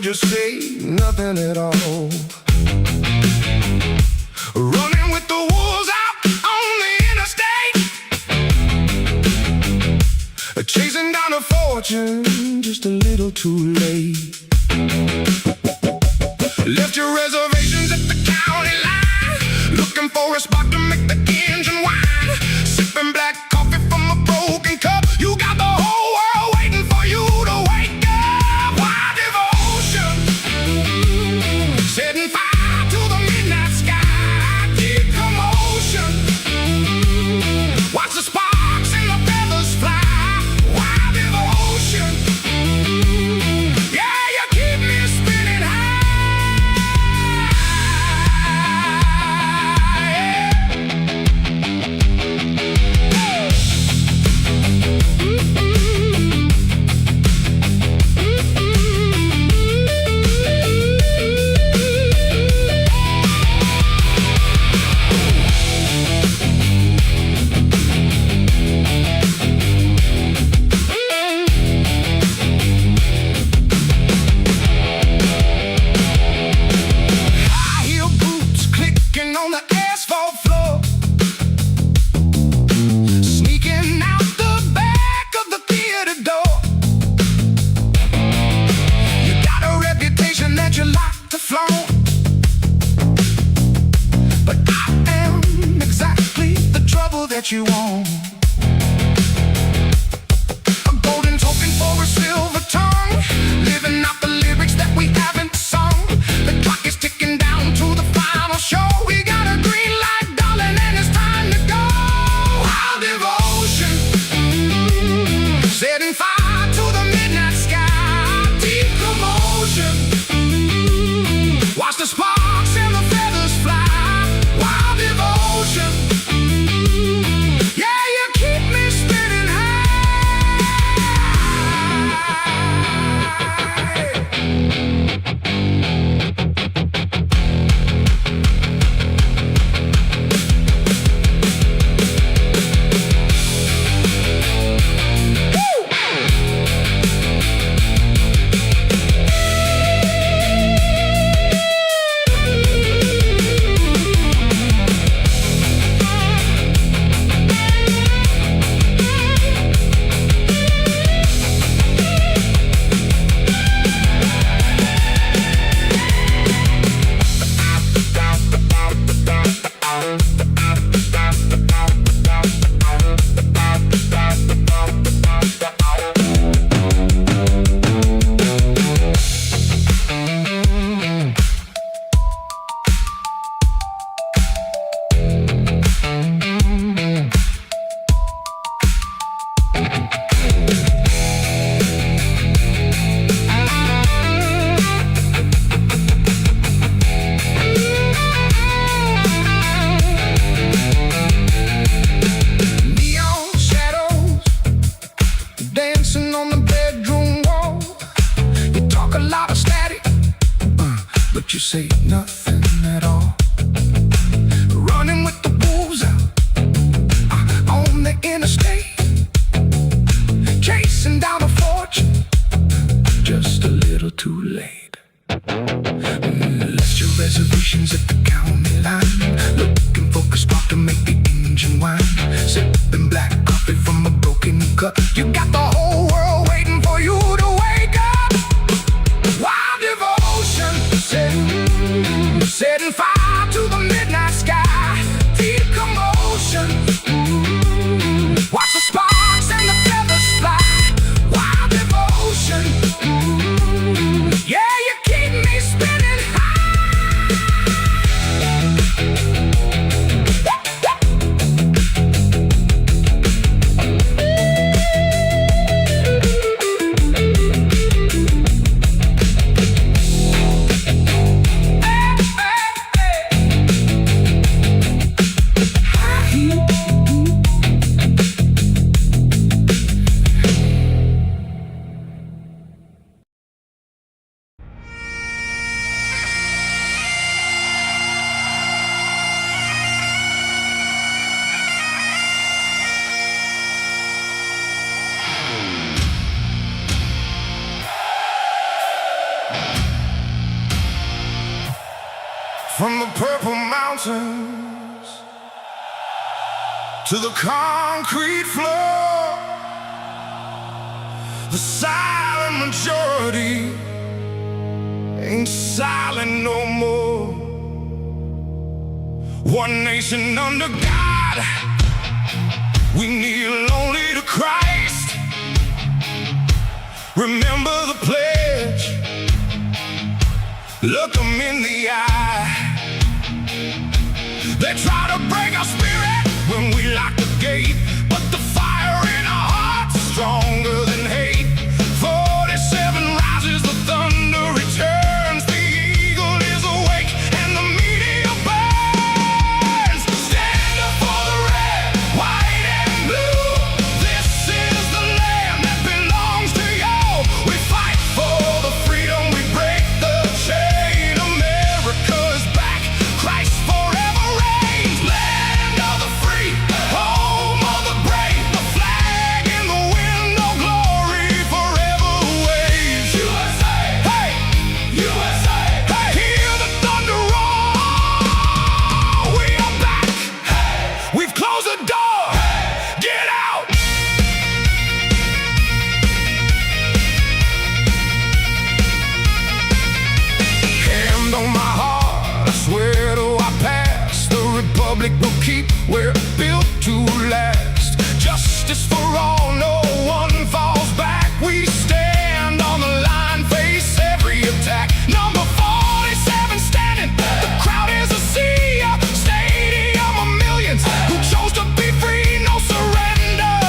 just say nothing at all. Running with the wolves out on the interstate, chasing down a fortune just a little too late. Left your reservations at the county line, looking for a spot to make the engine whine. Sipping black coffee from a broken cup, you got the whole world waiting for you to wake up. Wild devotion, setting fire to the midnight sky. Deep commotion, watch the sparks and the feathers fly. Wild devotion, yeah, you keep me spinning high. On the asphalt floor, sneaking out the back of the theater door. You got a reputation that you like to flaunt, but I am exactly the trouble that you want. A golden token for a silver tongue, living out the lyrics that we haven't sung. The clock is ticking down to the final show. We got a green light, darling, and it's time to go. Wild devotion, setting fire to the midnight sky. Deep commotion, watch the sparks and the feathers fly. Wild devotion, yeah, you From the purple mountains to the concrete floor, the silent majority ain't silent no more. One nation under God, we kneel only to Christ. Remember the pledge, look 'em in the eye. They try to break our spirit when we lock the gate, but the fire in our hearts is stronger than hate. 47 rises, the thunder returns, the eagle is awake and the meteor burns. Stand up for the red, white and blue. This is the land that belongs to you. We fight for the freedom, we break the chain. America is back, Christ forever reigns. Land of the free, home of the brave, the flag in the wind, no glory forever waves. USA, hey, USA, hey, hear the thunder roar. We are back, hey, we've closed the door, hey, get out. Hand on my heart, I swear to our past, the republic will keep, we're built to last. Justice for all, no one falls back. We stand on the line, face every attack. Number 47 standing, the crowd is a sea, a stadium of millions who chose to be free. No surrender,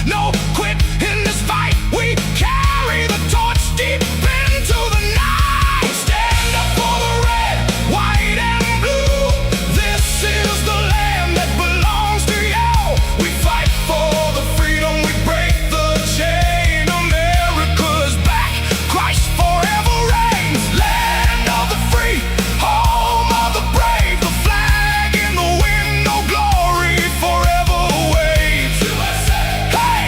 no quit in this fight. We carry the torch deep into the night. Stand up for the red, white and blue. This is the land that belongs to you. We fight for the freedom, we break the chain. America is back, Christ forever reigns. Land of the free, home of the brave, the flag in the wind, no glory forever waves. USA, hey,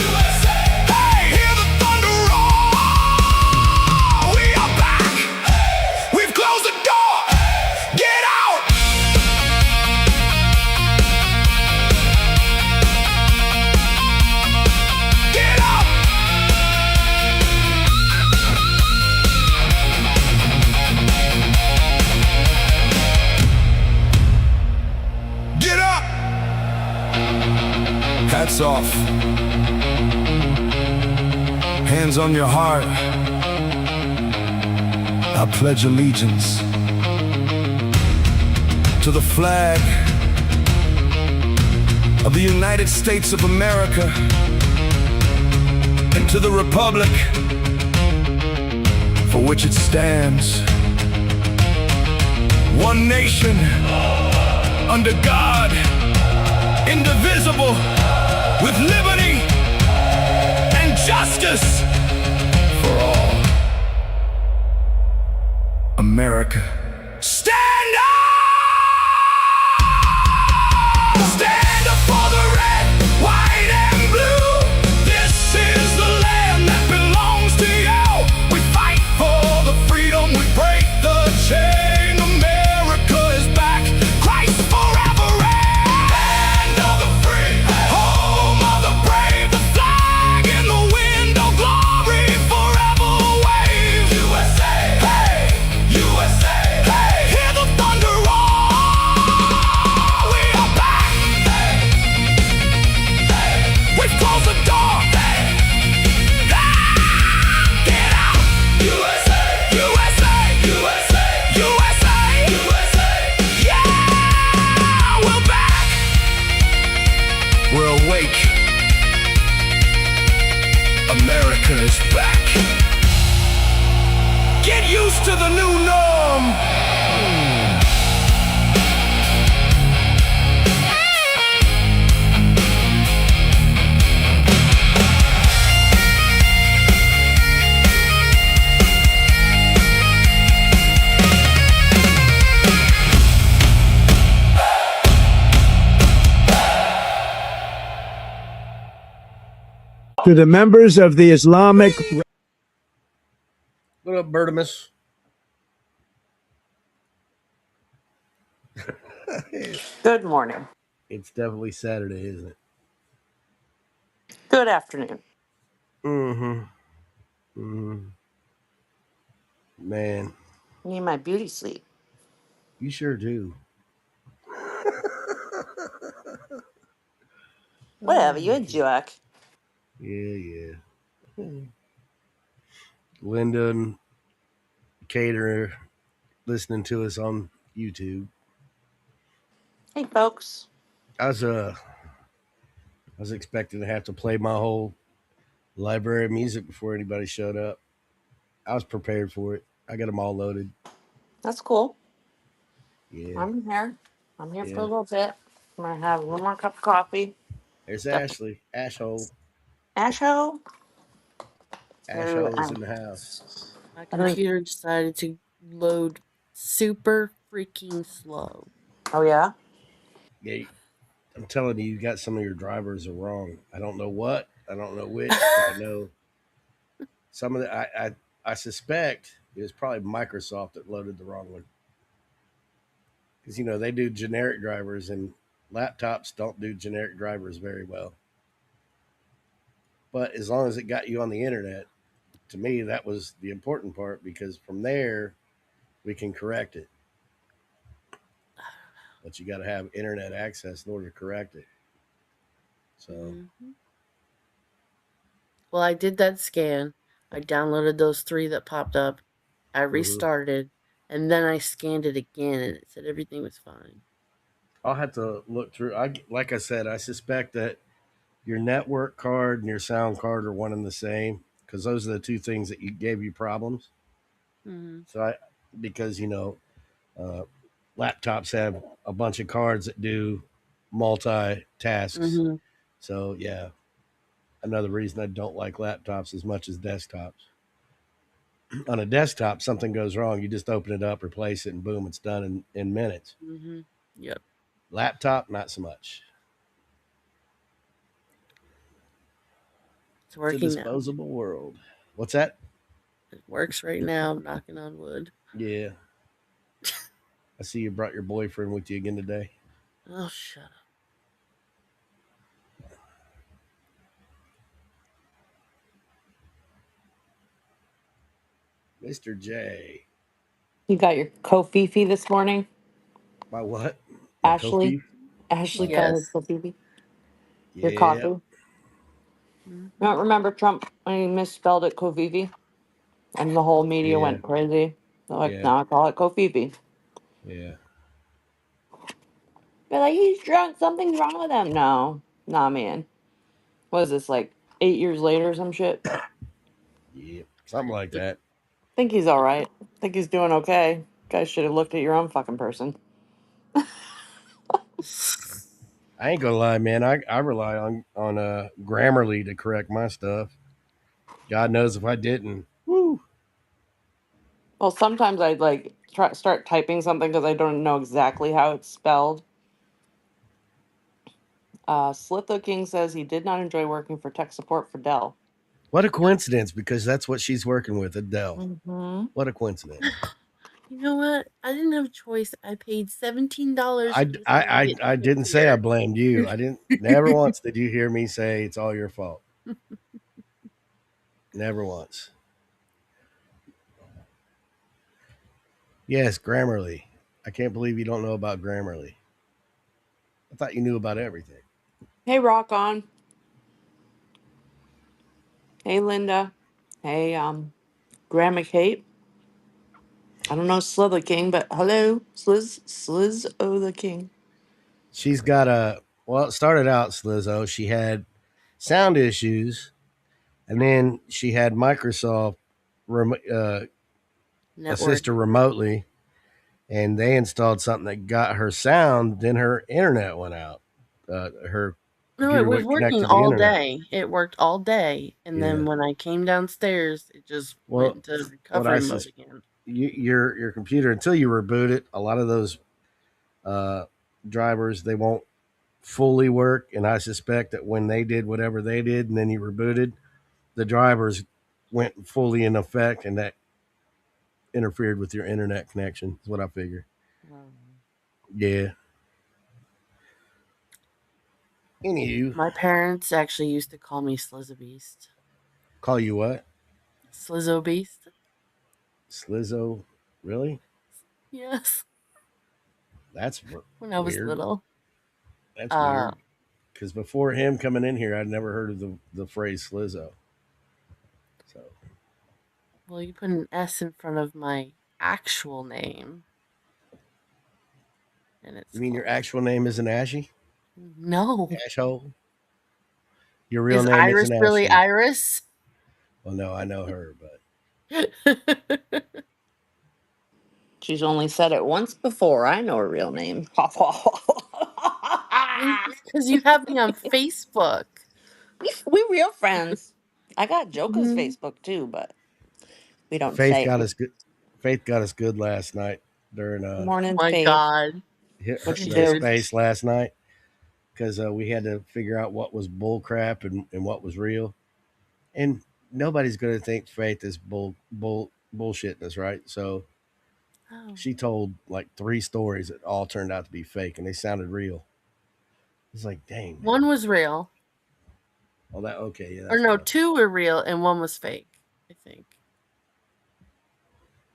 USA, hey, hear the thunder roar. We are back, we've closed the door, get out. Get out. Get up. Hats off. Hands on your heart. I pledge allegiance to the flag of the United States of America and to the republic for which it stands. One nation under God, indivisible, with liberty and justice for all. America. Stand up! Stand up for the red, white and blue. This is the land that belongs to you. We fight for the freedom, we break the chain. America is back, Christ forever reigns. Land of the free, home of the brave, the flag in the wind, no glory forever waves. USA, hey, USA, hey, hear the thunder roar. We are back, hey, hey, we've closed the door, hey, get out. USA, USA, USA, USA, USA, yeah, we're back, we're awake. America is back. Get used to the new norm. To the members of the Islamic. What up, Bertimus? Good morning. It's definitely Saturday, isn't it? Good afternoon. Mm-hmm. Mm-hmm. Man, Need my beauty sleep. you sure do. Whatever, you Oh, a jerk. yeah, yeah. Linda and Cater listening to us on YouTube. Hey, folks. I was I was expecting to have to play my whole library of music before anybody showed up. I was prepared for it. I got them all loaded. That's cool. Yeah, I'm here. I'm here for a yeah. little bit. I'm gonna have one more cup of coffee. There's Got Ashley. Ashhole. Asho. So, Ashhole is in the house. My I don't. computer decided to load super freaking slow. Oh yeah. Yeah, I'm telling you, you got some of your drivers are wrong. I don't know what. I don't know which, but I know some of the. I suspect it was probably Microsoft that loaded the wrong one because they do generic drivers and laptops don't do generic drivers very well. But as long as it got you on the internet, to me that was the important part because from there we can correct it. But you got to have internet access in order to correct it. So, hmm Well, I did that scan. I downloaded those three that popped up. I mhm. restarted, and then I scanned it again, and it said everything was fine. I'll have to look through. I like I said, I suspect that your network card and your sound card are one and the same because those are the two things that you gave you problems. hmm So I because uh, laptops have a bunch of cards that do multi tasks. hmm So yeah, another reason I don't like laptops as much as desktops. On a desktop, something goes wrong, you just open it up, replace it, and boom, it's done in minutes. Yep, Laptop, not so much. it's It's a working now. disposable world. What's that? It works right now. I'm knocking on wood. Yeah, I see you brought your boyfriend with you again today. Oh, shut up. Mr. J. You got your kofifi this morning, My what? My Ashley. Kofi? Ashley My got his Yes. kofifi. Your yeah, coffee. hmm Don't remember Trump when he misspelled it kofifi, and the whole media yeah, went crazy. They're like, yeah, now I call it kofifi. yeah, They're like, he's drunk. Something's wrong with him. No, nah, man. What is this, like 8 years later or some shit? yeah. Something like that. Think he's all right. Think he's doing okay. Guys should have looked at your own fucking person. I ain't gonna lie, man. I rely on Grammarly to correct my stuff. God knows if I didn't. Woo. Well, sometimes I'd like start typing something because I don't know exactly how it's spelled. Slitho King says he did not enjoy working for tech support for Dell. What a coincidence, because that's what she's working with, Adele. Mm-hmm. What a coincidence. You know what? I didn't have a choice. I paid $17 I, for this I, I, idiot I didn't say I computer. blamed you. I didn't. Never once did you hear me say it's all your fault. Never once. Yes, Grammarly. I can't believe you don't know about Grammarly. I thought you knew about everything. Hey, Rock On. Hey, Linda. Hey, Grandma Kate. I don't know Slither King, but hello, Sliz O the King. She's got a well. It started out Slizzo. She had sound issues, and then she had Microsoft assist her Networking. remotely, and they installed something that got her sound. Then her internet went out. Her No, it computer was wouldn't connect working to the all internet. day. It worked all day. And then Yeah. when I came downstairs, it just went Well, into what recovery mode again. your computer until you reboot it, a lot of those uh, drivers they won't fully work, and I suspect that when they did whatever they did, and then you rebooted, the drivers went fully in effect, and that interfered with your internet connection. Is what I figure. Um, Yeah. Anywho, My parents actually used to call me Slizzobeast. call you what? Slizzobeast? Slizzo? Really? Yes. That's When I was weird. little. That's Uh, weird. Because before him coming in here, I'd never heard of the phrase Slizzo. So well, you put an S in front of my actual name, and it's you mean your close. actual name isn't Ashy? No. Ashhole? Your real Is name Iris isn't really Ashley? Iris? Well, no, I know her, but She's only said it once before. I know her real name. Because you have me on Facebook. We real friends. I got Joker's Mhm. Facebook too, but we don't Faith say got us good. Faith got us good last night during Oh morning my Faith. god. What you You the do? did. space last night because we had to figure out what was bull crap and what was real. And nobody's going to think Faith is bullshitting us, right? So Oh. she told like 3 stories that all turned out to be fake, and they sounded real. It's like, dang, man. One was real. Well, that okay, yeah, Or that's no, enough. two were real and one was fake, I think.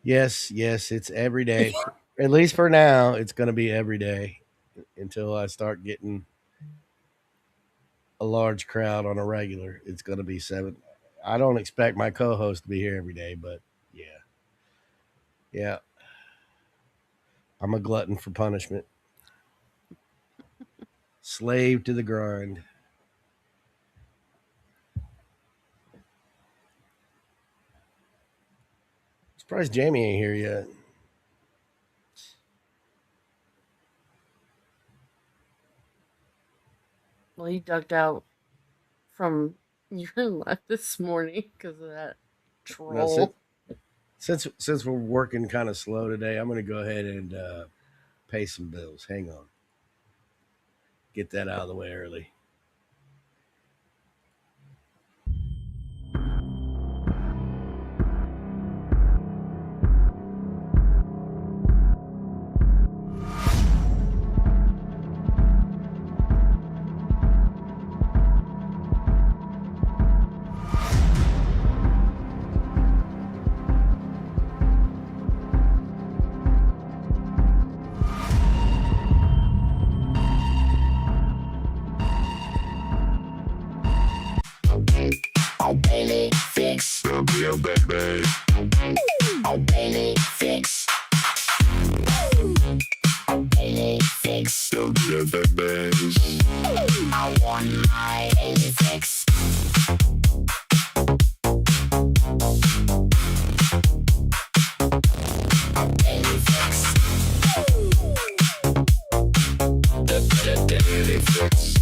Yes, yes, it's every day. At least for now, it's going to be every day until I start getting a large crowd on a regular. It's going to be 7. I don't expect my co-host to be here every day, but yeah, yeah, I'm a glutton for punishment, slave to the grind. Surprised Jamie ain't here yet. Well, he ducked out from your life this morning because of that Now, since troll. since we're working kind of slow today, I'm going to go ahead and pay some bills. Hang on, get that out of the way early. Oh, Bailey, fix. Yeah, baby. Oh, Bailey, fix. Oh, Bailey, fix. Yeah, baby. I want my Bailey fix. Oh, Bailey fix. The Bailey fix.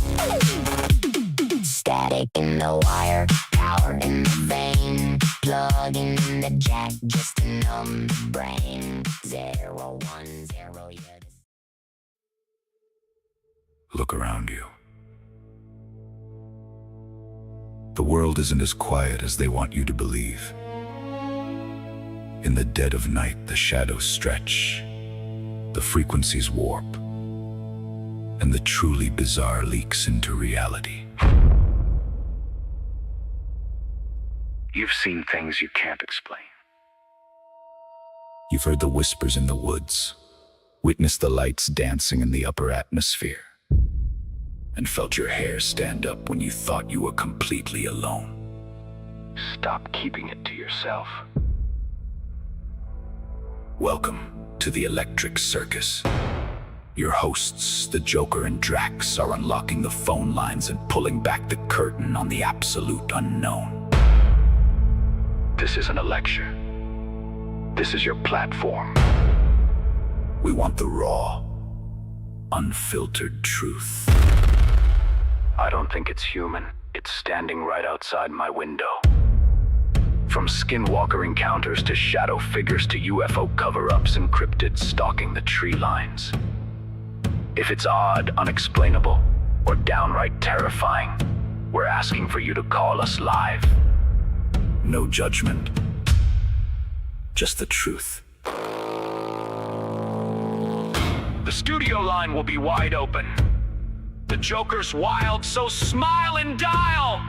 Static in the wire, power in the vein, plugging in the jack just to numb the brain. 010, yeah. Look around you. The world isn't as quiet as they want you to believe. In the dead of night, the shadows stretch, the frequencies warp, and the truly bizarre leaks into reality. You've seen things you can't explain. You've heard the whispers in the woods, witnessed the lights dancing in the upper atmosphere, and felt your hair stand up when you thought you were completely alone. Stop keeping it to yourself. Welcome to the Electric Circus. Your hosts, the Joker and Drax, are unlocking the phone lines and pulling back the curtain on the absolute unknown. This isn't a lecture. This is your platform. We want the raw, unfiltered truth. I don't think it's human. It's standing right outside my window. From skinwalker encounters to shadow figures to UFO cover-ups and cryptids stalking the tree lines. If it's odd, unexplainable, or downright terrifying, we're asking for you to call us live. No judgment, just the truth. The studio line will be wide open. The Joker's wild, so smile and dial.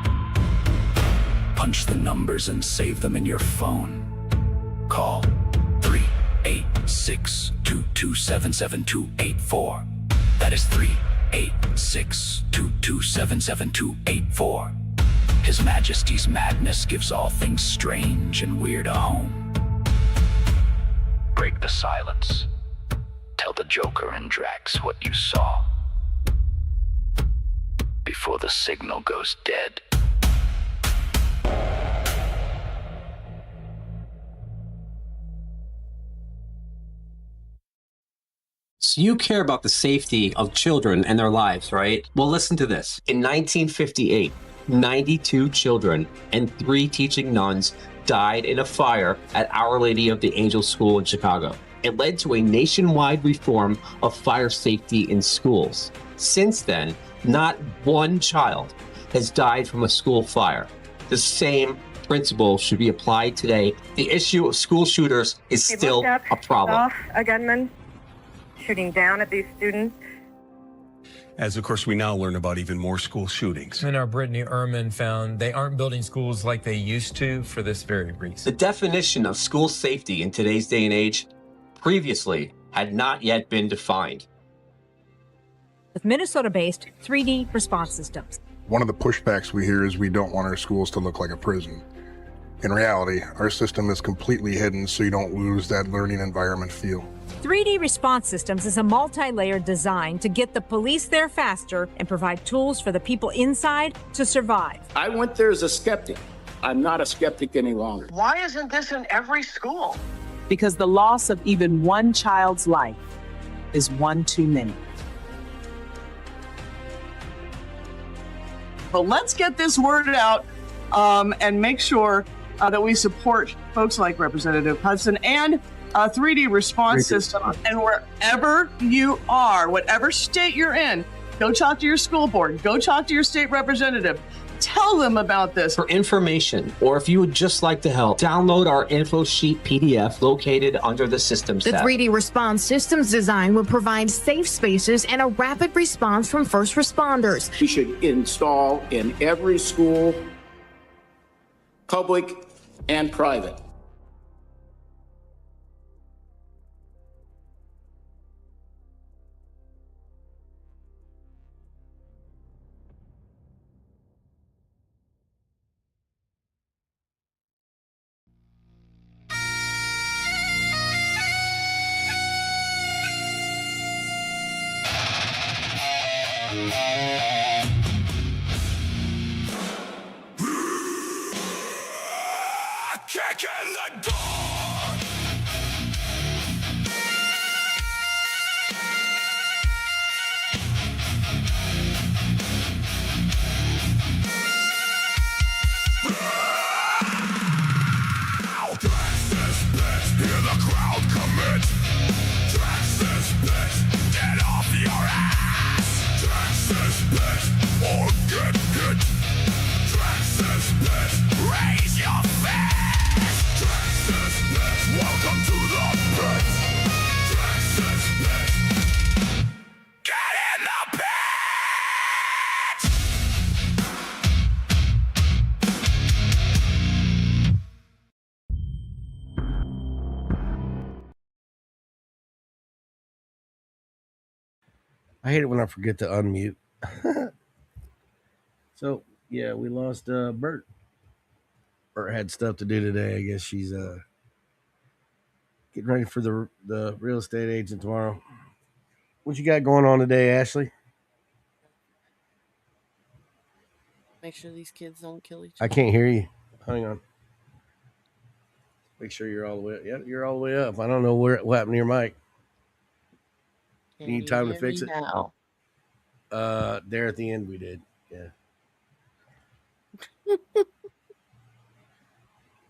Punch the numbers and save them in your phone. Call 386-227-7284. That is 386-227-7284. His Majesty's madness gives all things strange and weird a home. Break the silence. Tell the Joker and Drax what you saw before the signal goes dead. So you care about the safety of children and their lives, right? Well, listen to this. In 1958, 92 children and 3 teaching nuns died in a fire at Our Lady of the Angels School in Chicago. It led to a nationwide reform of fire safety in schools. Since then, not one child has died from a school fire. The same principle should be applied today. The issue of school shooters is still a problem. Off a gunman shooting down at these students. As, of course, we now learn about even more school shootings. And our Brittany Ehrman found they aren't building schools like they used to for this very reason. The definition of school safety in today's day and age previously had not yet been defined. With Minnesota-based 3D response systems. One of the pushbacks we hear is we don't want our schools to look like a prison. In reality, our system is completely hidden so you don't lose that learning environment feel. 3D Response Systems is a multi-layered design to get the police there faster and provide tools for the people inside to survive. I went there as a skeptic. I'm not a skeptic any longer. Why isn't this in every school? Because the loss of even one child's life is one too many. But let's get this word out and make sure that we support folks like Representative Hudson and 3D Response System. And wherever you are, whatever state you're in, go talk to your school board, go talk to your state representative. Tell them about this. For information, or if you would just like to help, download our info sheet PDF located under the Systems tab. The 3D Response Systems design will provide safe spaces and a rapid response from first responders. We should install in every school, public and private. Kick in the door! Dress this bitch, hear the crowd commit. Dress this bitch, get off your ass. Dress this bitch, or get hit. Dress this bitch, raise your fist. Welcome to the pit. Texas pit. Get in the pit. I hate it when I forget to unmute. So yeah, we lost Bert. Bert had stuff to do today. I guess she's getting ready for the real estate agent tomorrow. What you got going on today, Ashley? Make sure these kids don't kill each I other. can't hear you. Hang on. Make sure you're all the way up. Yeah, you're all the way up. I don't know what happened to your mic. You need time to fix it? Now? There at the end we did. Yeah.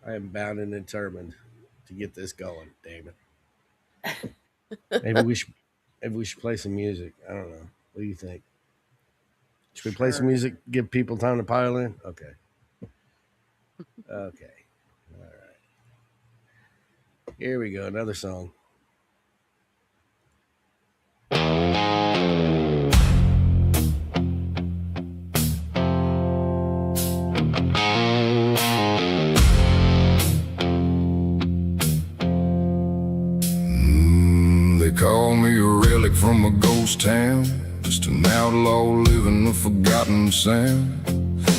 I am bound and determined to get this going. Damn it. Maybe we should play some music. I don't know. What do you think? Should we play some music? Give people time to pile in? Okay. Okay. All right. Here we go. Another song. from a ghost town, just an outlaw living a forgotten sound.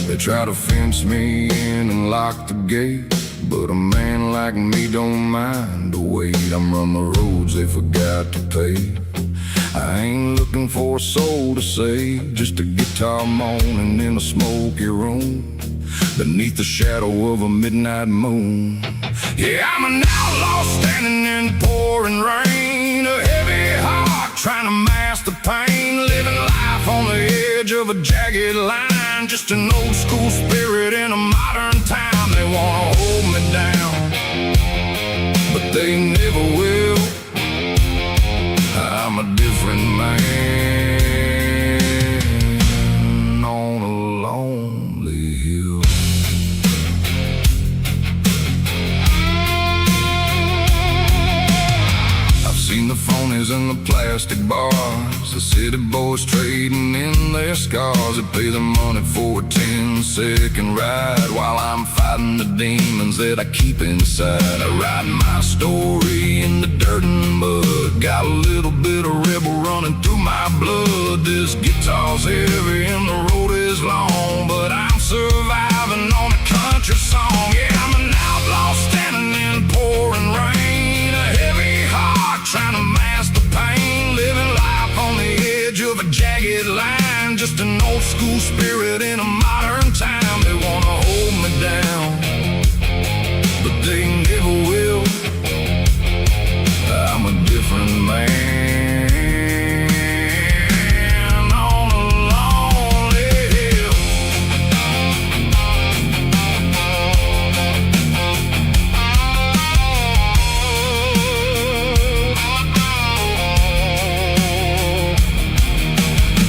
They try to fence me in and lock the gate, but a man like me don't mind the wait. I'm running the roads they forgot to pay. I ain't looking for a soul to save, just a guitar moaning in a smoky room beneath the shadow of a midnight moon. Yeah, I'm an outlaw standing in the pouring rain, a heavy heart trying to mask the pain, living life on the edge of a jagged line, just an old school spirit in a modern time. They wanna hold me down, but they never will. I'm a different man on a lonely hill. I've seen the phonies in the plastic bars, the city boys trading in their scars. They pay the money for a 10-second ride while I'm fighting the demons that I keep inside. I write my story in the dirt and mud, got a little bit of rebel running through my blood. This guitar's heavy and the road is long, but I'm surviving on a country song. Yeah, I'm an outlaw standing in pouring rain, a heavy heart trying to mask the pain, living life on the edge of a jagged line, just an old school spirit in a modern time. They wanna hold me down, but they never will. I'm a different man on a lonely hill.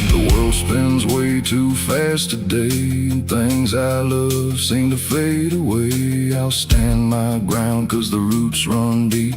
The world spins way too fast today, and things I love seem to fade away. I'll stand my ground 'cause the roots run deep,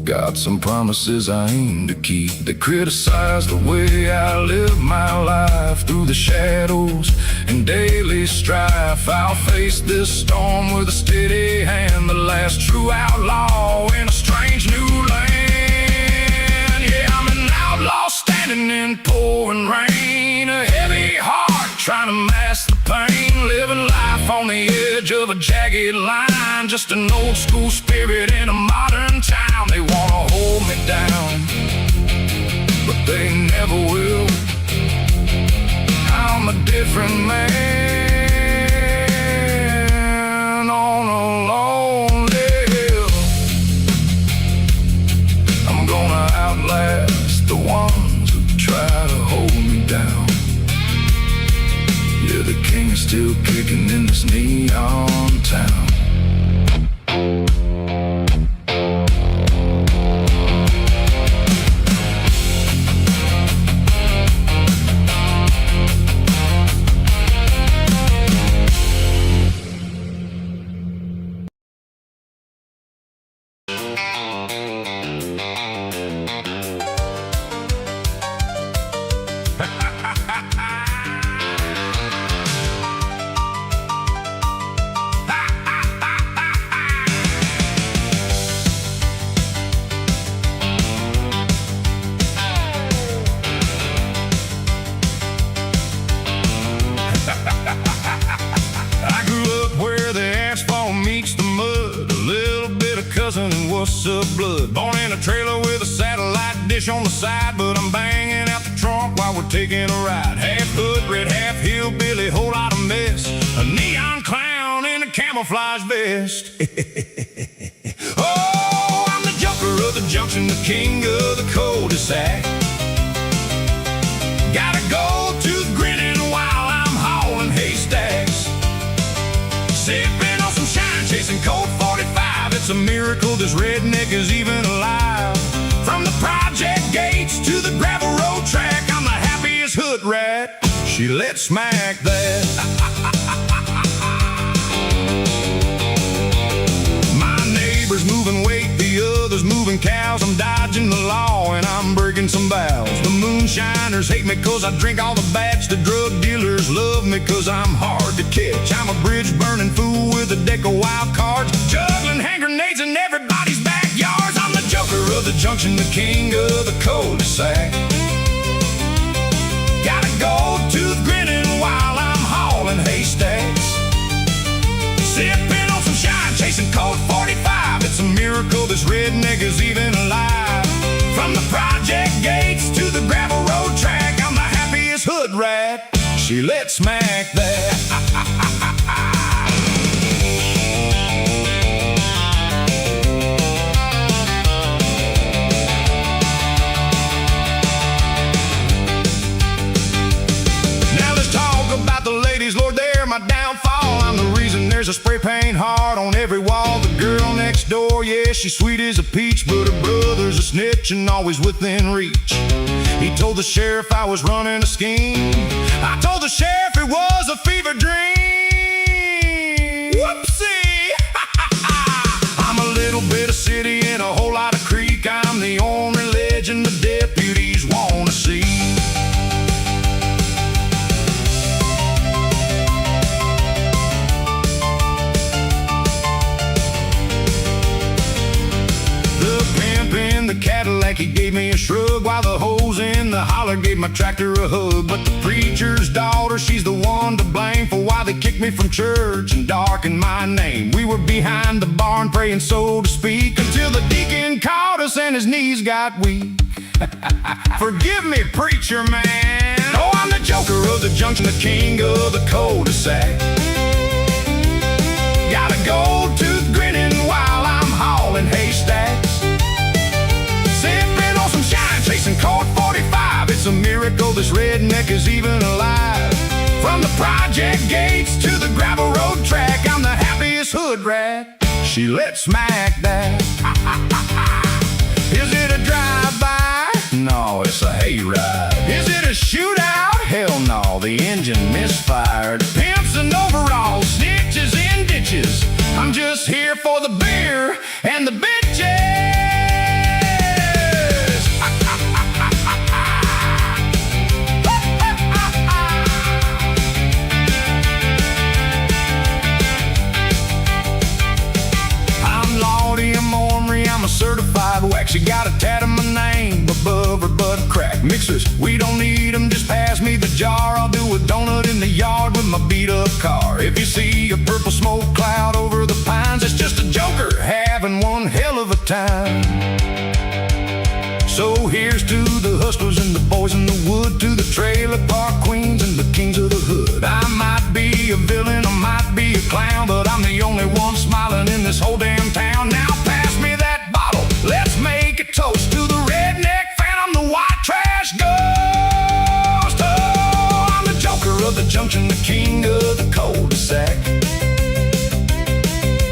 got some promises I aim to keep. They criticize the way I live my life through the shadows and daily strife. I'll face this storm with a steady hand, the last true outlaw in a strange new land. Yeah, I'm an outlaw standing in pouring rain, a heavy heart trying to mask the pain, living life on the edge of a jagged line, just an old school spirit in a modern town. They wanna hold me down, but they never will. I'm a different man on a lonely hill. I'm gonna outlast the ones who try to hold me down. Yeah, the king is still kicking in this neon town. I grew up where the asphalt meets the mud, a little bit of cousin and what's up blood. Born in a trailer with a satellite dish on the side, but I'm banging out the trunk while we're taking a ride. Half hood, red, half hillbilly, whole lot of mess, a neon clown in a camouflage vest. Oh, I'm the joker of the junction, the king of the cul-de-sac. Gotta go to grinning while I'm hauling haystacks, sipping on some shine, chasing Colt 45. It's a miracle this redneck is even alive. From the project gates to the gravel road track, I'm the happiest hood rat. She let smack that. My neighbor's moving weight, the others moving cows. I'm dodging the law and I'm breaking some vows. The moonshiners hate me 'cause I drink all the batch. The drug dealers love me 'cause I'm hard to catch. I'm a bridge-burning fool with a deck of wild cards, juggling hand grenades in everybody's backyards. I'm the joker of the junction, the king of the cul-de-sac. Gotta go to the grinning while I'm hauling haystacks. Sipping on some shine, chasing cold 45. It's a miracle this redneck is even alive. From the project gates to the gravel road track, I'm the happiest hood rat. She let smack that. Now let's talk about the ladies, Lord, they're my downfall. I'm the reason there's a spray paint heart on every wall. The girl next door, yeah, she's sweet as a peach, but her brother's a snitch and always within reach. He told the sheriff I was running a scheme. I told the sheriff it was a fever dream. Whoopsie! I'm a little bit of city and a whole lot of creek. I'm the only legend the deputies wanna see. The Cadillac, he gave me a shrug, while the hose in the holler gave my tractor a hug. But the preacher's daughter, she's the one to blame for why they kicked me from church and darkened my name. We were behind the barn praying, so to speak, until the deacon called us and his knees got weak. Forgive me, preacher man. Oh, I'm the joker of the junction, the king of the cul-de-sac. Gotta go to the grinning while I'm hauling haystacks. Sipping on some shine, chasing cold 45. It's a miracle this redneck is even alive. From the project gates to the gravel road track, I'm the happiest hood rat. She let smack that. Is it a drive-by? No, it's a hayride. Is it a shootout? Hell no, the engine misfired. Pimps and overalls, snitches in ditches. I'm just here for the beer and the bitches. I'm a certified wax. She got a tat of my name above her butt crack. Mixers, we don't need them, just pass me the jar. I'll do a donut in the yard with my beat up car. If you see a purple smoke cloud over the pines, it's just a joker having one hell of a time. So here's to the hustlers and the boys in the wood, to the trailer park queens and the kings of the hood. I might be a villain, I might be a clown, but I'm the only one smiling in this whole damn town. Now pass me that bottle, let's make a toast to the redneck phantom, the white trash ghost. Oh, I'm the joker of the junction, the king of the cul-de-sac.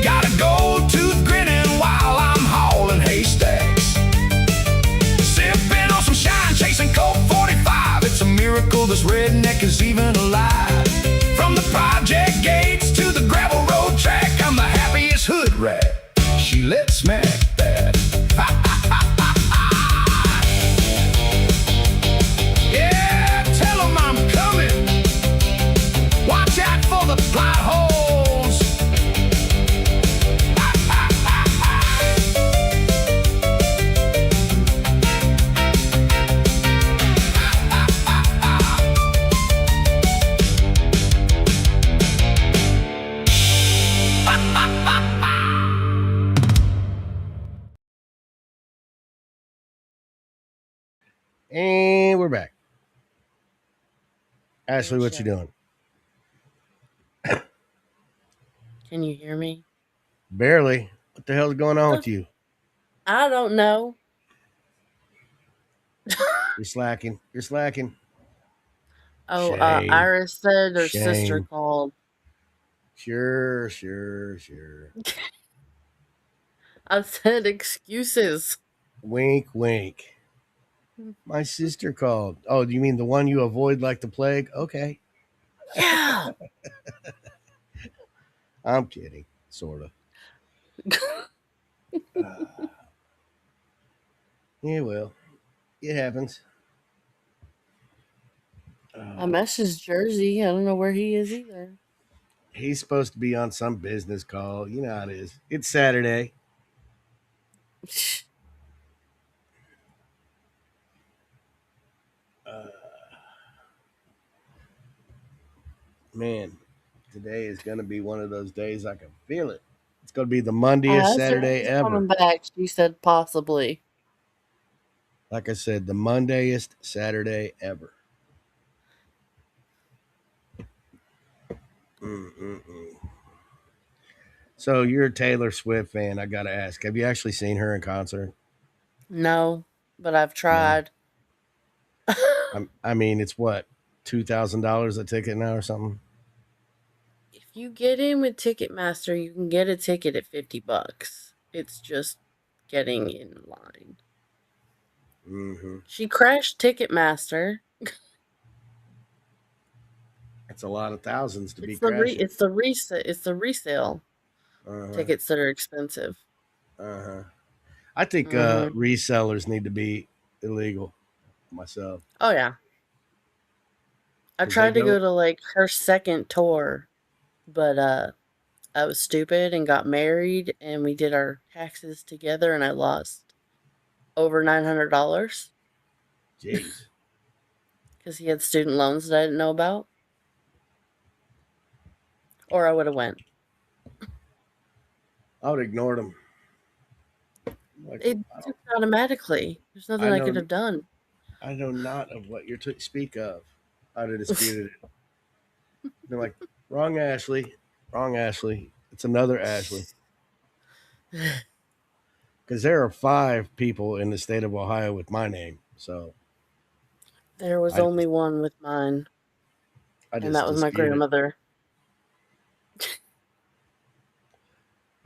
Gotta go to the grinning while I'm hauling haystacks. Sipping on some shine, chasing cold 45. It's a miracle this redneck is even alive. From the project gates to the gravel road track, I'm the happiest hood rat. She let smack that. Yeah, tell 'em I'm coming. Watch out for the potholes. And we're back. Ashley, what you doing? Can you hear me? Barely. What the hell's going on with you? I don't know. You're slacking. You're slacking. Oh, Shame. Iris said her sister Shame. called. Sure. I said excuses. Wink, wink. My sister called. Oh, do you mean the one you avoid like the plague? Okay. Yeah. I'm kidding. Sort of. Yeah, well, it happens. I messaged Jersey. I don't know where he is either. He's supposed to be on some business call. You know how it is. It's Saturday. Man, today is going to be one of those days I can feel it. It's going to be the Mondayest Saturday He's ever. coming back. She said possibly. Like I said, the Mondayest Saturday ever. Mm-mm-mm. So you're a Taylor Swift fan. I got to ask, have you actually seen her in concert? No, but I've No. tried. I mean, it's what, $2,000 a ticket now or something? If you get in with Ticketmaster, you can get a ticket at $50. It's just getting in line. Mm-hmm. She crashed Ticketmaster. That's a lot of thousands to be It's the crashing. it's the resale tickets that are expensive. I think Mhm. resellers need to be illegal myself. Oh yeah. I 'Cause they tried to go, go to like her second tour, but I was stupid and got married and we did our taxes together and I lost over $900 jeez. because he had student loans that I didn't know about. Or I would have went. I would ignore them. Like, It took it automatically. There's nothing I could have done. I know not of what you're to speak of. I'd have disputed it. They're like, wrong Ashley, wrong Ashley. It's another Ashley. Because there are 5 people in the state of Ohio with my name. So There was only one with mine. And that was my grandmother.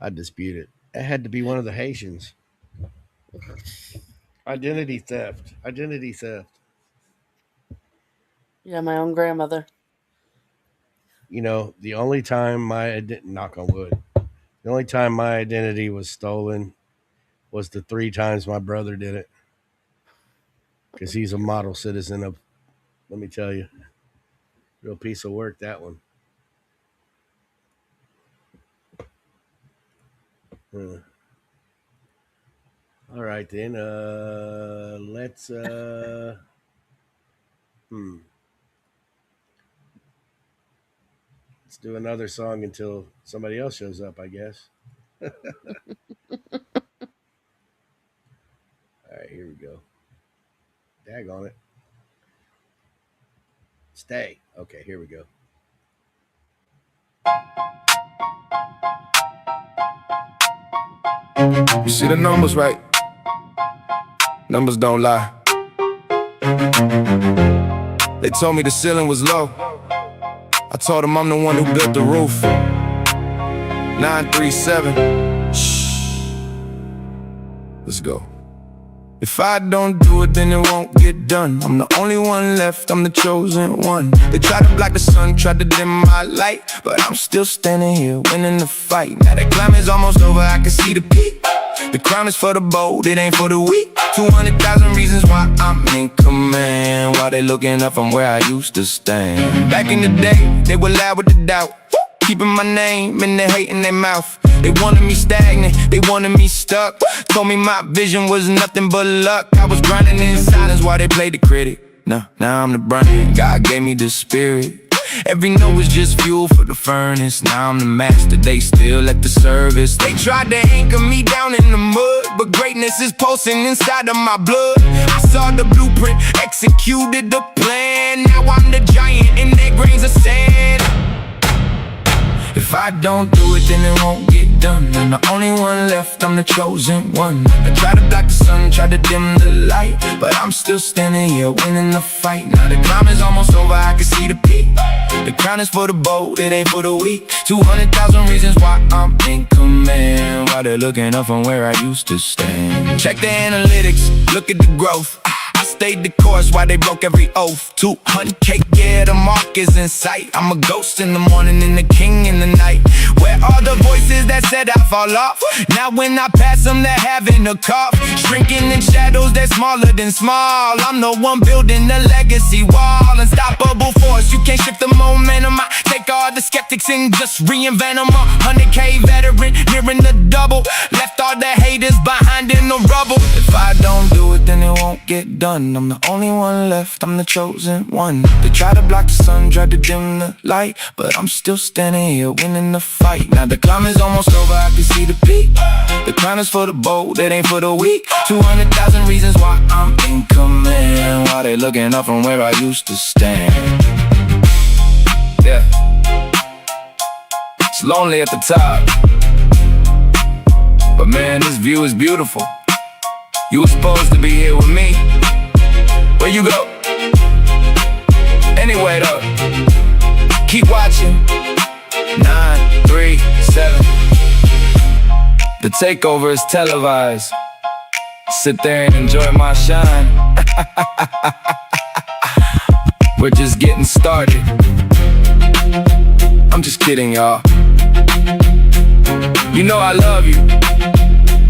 I dispute it. It had to be one of the Haitians. Identity theft. Identity theft. Yeah, my own grandmother. You know, the only time knock on wood, the only time my identity was stolen was the 3 times my brother did it. Because he's a model citizen of, let me tell you, real piece of work, that one. All right, then. Let's let's do another song until somebody else shows up, I guess. All right, here we go. Dag on it. Stay. Okay, here we go. You see the numbers, right? Numbers don't lie. They told me the ceiling was low. I told them I'm the one who built the roof. 937. Shh. Let's go. If I don't do it, then it won't get done. I'm the only one left, I'm the chosen one. They tried to block the sun, tried to dim my light, but I'm still standing here, winning the fight. Now the climb is almost over, I can see the peak. The crown is for the bold, it ain't for the weak. 200,000 reasons why I'm in command, while they looking up from where I used to stand. Back in the day, they were loud with the doubt, keeping my name in the hate in their mouth. They wanted me stagnant, they wanted me stuck. Told me my vision was nothing but luck. I was grinding in silence while they played the critic. Now I'm the brand, God gave me the spirit. Every note was just fuel for the furnace. Now I'm the master, they still at the service. They tried to anchor me down in the mud, but greatness is pulsing inside of my blood. I saw the blueprint, executed the plan. Now I'm the giant in their grains of sand. If I don't do it, then it won't get done. I'm the only one left, I'm the chosen one. I try to block the sun, try to dim the light, but I'm still standing here, winning the fight. Now the climb is almost over, I can see the peak. The crown is for the bold, it ain't for the weak. 200,000 reasons why I'm in command, while they're looking up from where I used to stand. Check the analytics, look at the growth. I stayed the course while they broke every oath. 200K, yeah, the mark is in sight. I'm a ghost in the morning and the king in the night. Where are the voices that said I fall off? Now when I pass them, they're having a cough. Shrinking in shadows, they're smaller than small. I'm the one building the legacy wall. Unstoppable force, you can't shift the momentum. I take all all the skeptics and just reinvent them. 100K veteran, nearing the double. Left all the haters behind in the rubble. If I don't do it, then it won't get done. I'm the only one left, I'm the chosen one. They try to block the sun, try to dim the light, but I'm still standing here winning the fight. Now the climb is almost over, I can see the peak. The crown is for the bold, it ain't for the weak. 200,000 reasons why I'm in command, while they looking up from where I used to stand. Yeah, it's lonely at the top, but man, this view is beautiful. You were supposed to be here with me. Where you go? Anyway though, keep watching. 9, 3, 7. The takeover is televised. Sit there and enjoy my shine. We're just getting started. I'm just kidding, y'all. You know I love you,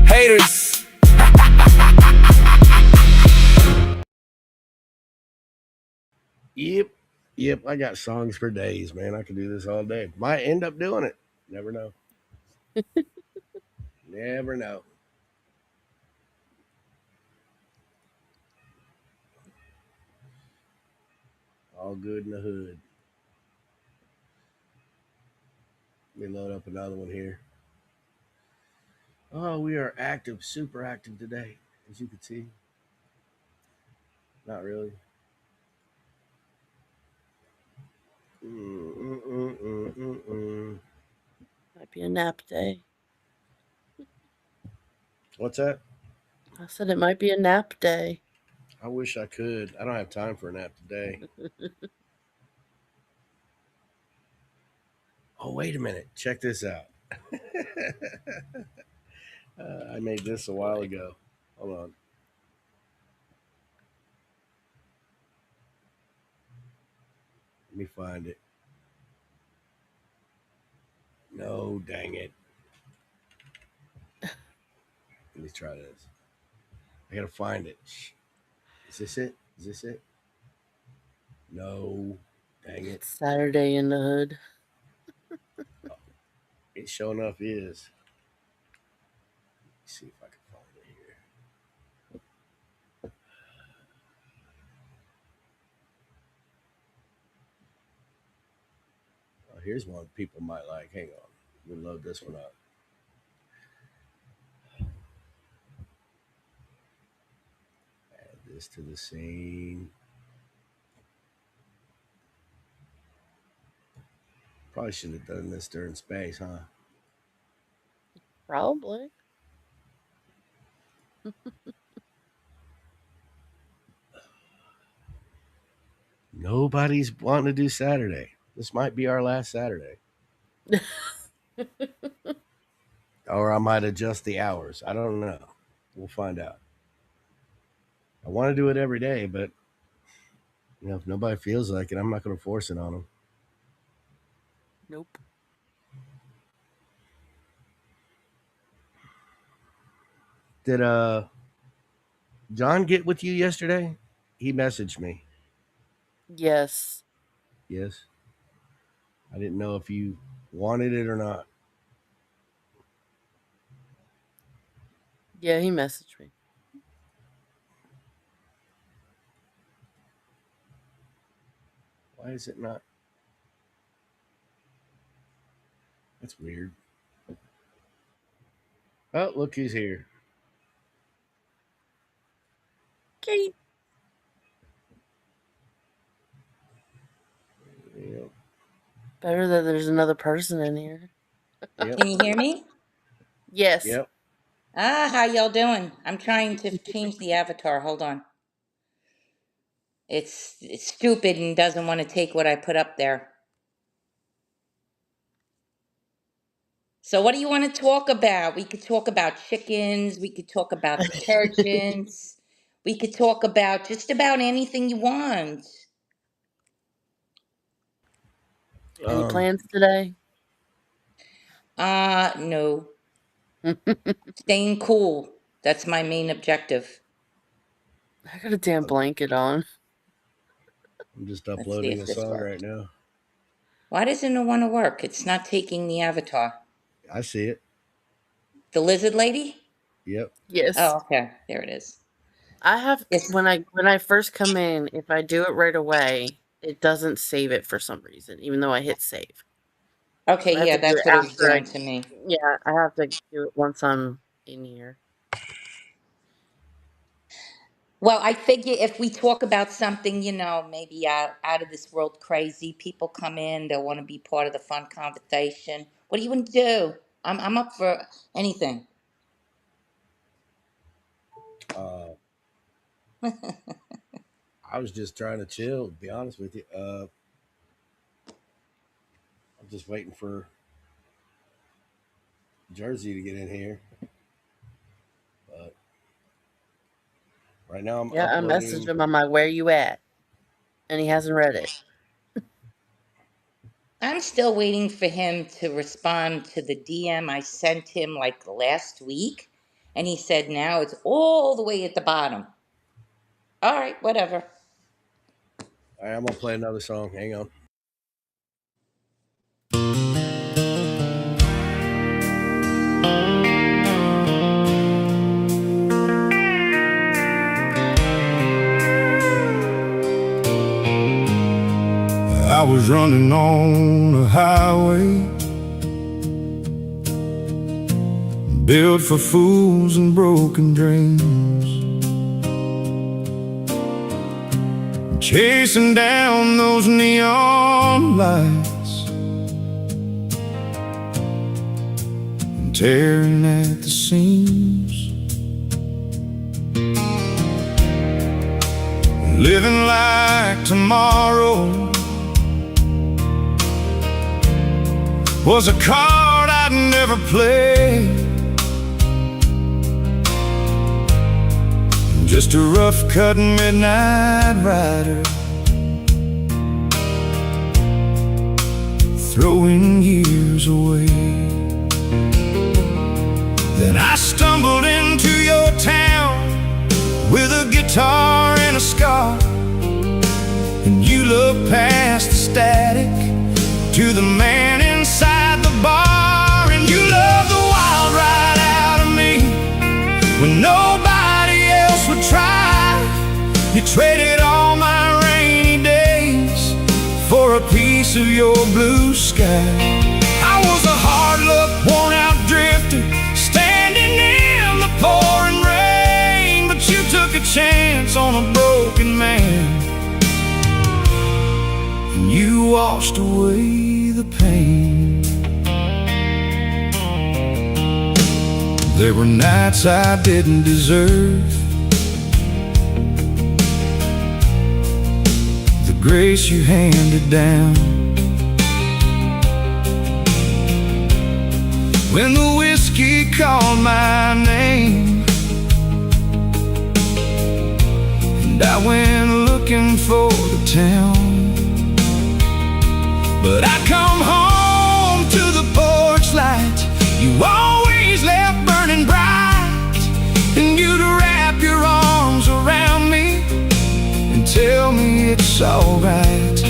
haters. Yep, I got songs for days, man. I could do this all day. Might end up doing it. Never know. Never know. All good in the hood. Let me load up another one here. Oh, we are active, super active today, as you can see. Not really. Might be a nap day. What's that? I said it might be a nap day. I wish I could. I don't have time for a nap today. Oh, wait a minute. Check this out. I made this a while ago. Hold on. Let me find it. No, dang it. Let me try this. I gotta find it. Is this it? Is this it? No. Dang it. It's Saturday in the hood. It sure enough is. Let's see if I can find it here. Oh, here's one people might like. Hang on. We'll load this one up. Add this to the scene. Probably should have done this during space, huh? Probably. Nobody's wanting to do Saturday. This might be our last Saturday. Or I might adjust the hours. I don't know. We'll find out. I want to do it every day, but if nobody feels like it, I'm not going to force it on them. Nope. Did John get with you yesterday? He messaged me. Yes. Yes. I didn't know if you wanted it or not. Yeah, he messaged me. Why is it not? That's weird. Oh, look who's here. Kate. Yep. Better that there's another person in here. Yep. Can you hear me? Yes. Yep. How y'all doing? I'm trying to change the avatar. Hold on. It's stupid and doesn't want to take what I put up there. So what do you want to talk about? We could talk about chickens. We could talk about detergents. We could talk about just about anything you want. Any plans today? No. Staying cool. That's my main objective. I got a damn blanket on. I'm just uploading a song right now. Why doesn't it want to work? It's not taking the avatar. I see it. The lizard lady? Yep. Yes. Oh, okay. There it is. I have Yes. when I first come in, if I do it right away, it doesn't save it for some reason, even though I hit save. Okay, So I have yeah, to do that's it what it was after doing to me. yeah, I have to do it once I'm in here. Well, I figure if we talk about something, maybe out of this world crazy, people come in, they'll want to be part of the fun conversation. What do you want to do? I'm up for anything. Uh, I was just trying to chill, to be honest with you. I'm just waiting for Jersey to get in here. But right now I'm Yeah, I messaged uploading. him. I'm like, "Where you at?" And he hasn't read it. I'm still waiting for him to respond to the DM I sent him like last week. And he said now it's all the way at the bottom. All right, whatever. All right, I'm gonna play another song. Hang on. I was running on a highway built for fools and broken dreams, chasing down those neon lights and tearing at the seams, living like tomorrow was a card I'd never play, just a rough-cut midnight rider, throwing years away. Then I stumbled into your town with a guitar and a scar, and you looked past the static to the man inside the bar, and you loved the wild ride out of me when nobody else would try. You traded all my rainy days for a piece of your blue sky. I was a hard-luck, worn-out drifter standing in the pouring rain, but you took a chance on a broken man, and you washed away the pain. There were nights I didn't deserve the grace you handed down, when the whiskey called my name and I went looking for the town. But I come home to the porch light you always left burning bright, and you'd wrap your arms around me and tell me it's alright.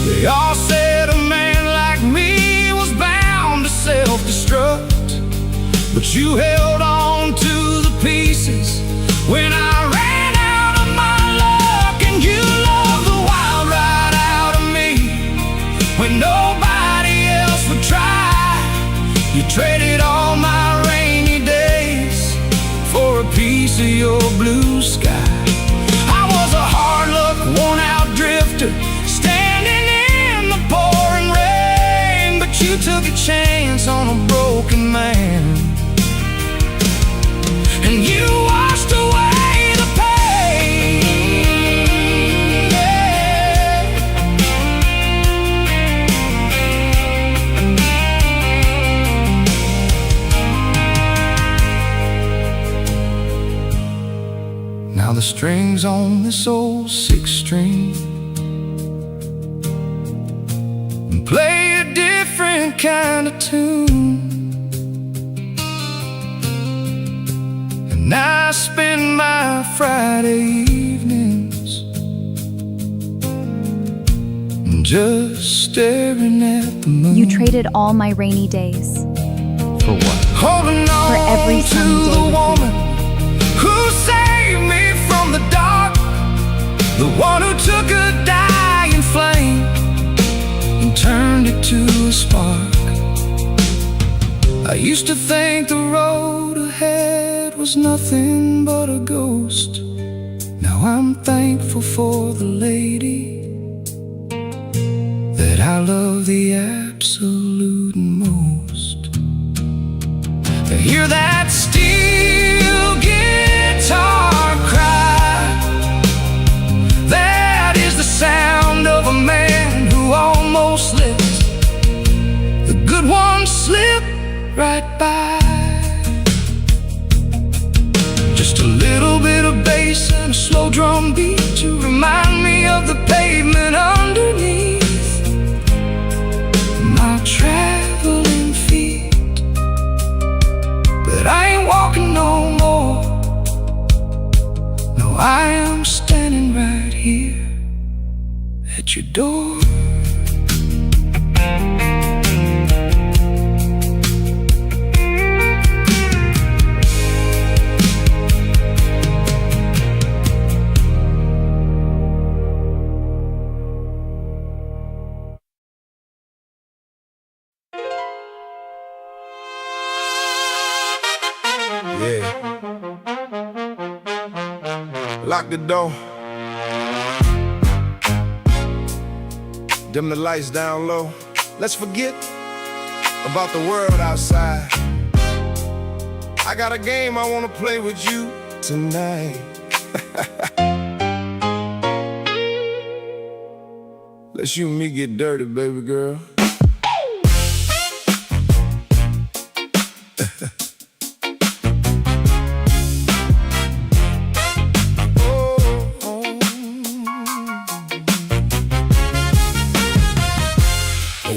They all said a man like me was bound to self-destruct, but you held on to the pieces when I ran out of my luck, and you loved the wild ride out of me when nobody else would try. You traded all my rainy days for a piece of your blue sky. I was a hard-luck, worn-out drifter standing in the pouring rain, but you took a chance on a broken man, and you washed away the pain. Now the strings on this old six-string play a different kind of tune, and I spend my Friday evenings just staring at the moon. You traded all my rainy days For what? Holding on for every to sunny day the with woman who saved me from the dark, the one who took a dying flame and turned it to a spark. I used to think the road ahead was nothing but a ghost. Now I'm thankful for the lady that I love the absolute most. To hear that steel guitar cry, that is the sound of a man who almost let the good one slip right by. Just a little bit of bass and a slow drum beat to remind me of the pavement underneath my traveling feet. But I ain't walking no more. No, I am standing right here at your door. Yeah. Lock the door. Dim the lights down low. Let's forget about the world outside. I got a game I wanna play with you tonight. Let's you and me get dirty, baby girl.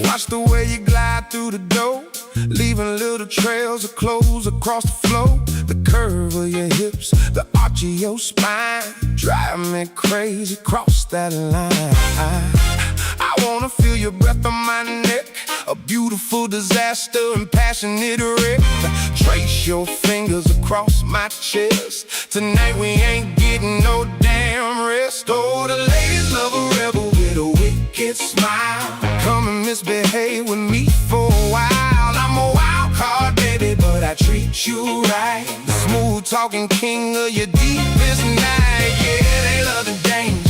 Watch the way you glide through the door, leaving little trails of clothes across the floor. The curve of your hips, the arch of your spine, drive me crazy, cross that line. I wanna feel your breath on my neck, a beautiful disaster and passionate wreck. Trace your fingers across my chest. Tonight we ain't getting no damn rest. Oh, the ladies love a rebel with a wicked smile. Come and misbehave with me for a while. I'm a wild card, baby, but I treat you right. The smooth talking king of your deepest night. Yeah, they love the danger,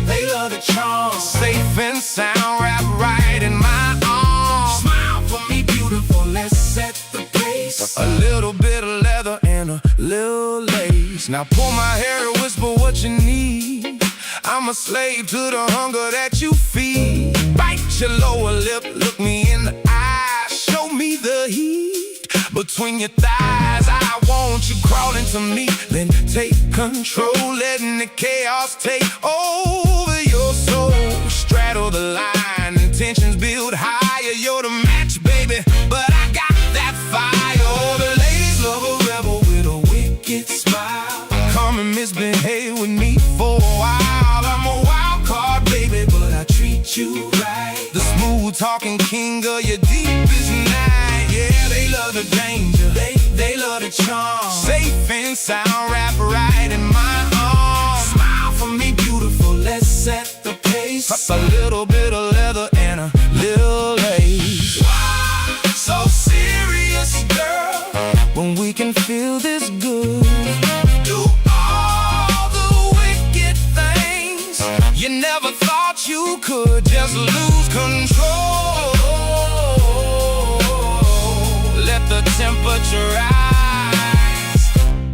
they love the charm. Safe and sound, wrap right in my arms. Smile for me, beautiful, let's set the pace. A little bit of leather and a little lace. Now pull my hair and whisper what you need. I'm a slave to the hunger that you feed. Bite your lower lip, look me in the eye. Show me the heat between your thighs. I want you crawling to me, then take control, letting the chaos take over your soul. Straddle the line, intentions build higher. You're the match, baby, but I got that fire. Oh, the ladies love a rebel with a wicked smile. Come and misbehave with me for a while. I'm a wild card, baby, but I treat you right. The smooth talking king of your deepest night. Yeah, they love the danger, they love the charm. Safe and sound, wrap right in my arms. Smile for me, beautiful, let's set the pace. A little bit of leather and a little lace. Why so serious, girl, when we can feel this good? Do all the wicked things you never thought you could. Just lose control. Let the temperature rise.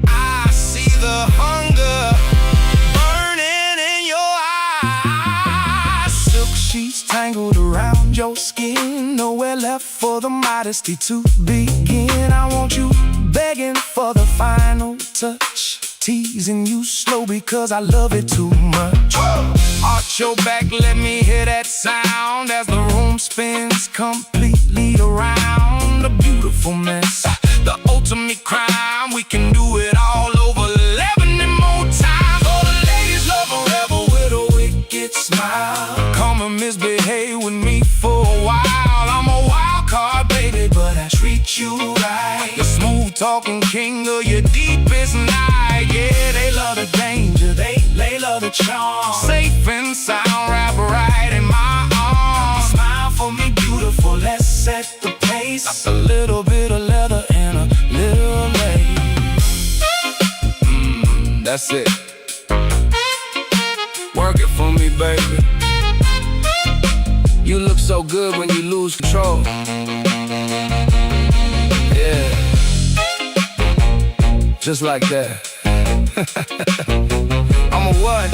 I see the hunger burning in your eyes. Silk sheets tangled around your skin, nowhere left for the modesty to begin. I want you begging for the final touch, teasing you slow because I love it too much. Arch your back, let me hear that sound as the room spins completely around. A beautiful mess, the ultimate crime. We can do it all over 11 and more times. All the ladies love a rebel with a wicked smile. Come and misbehave talking king of your deepest night. Yeah, they love the danger, they love the charm. Safe and sound, wrap right in my arms. Smile for me, beautiful, let's set the pace. A little bit of leather and a little lace. That's it. Work it for me, baby. You look so good when you lose control. Yeah, just like that. I'm a what?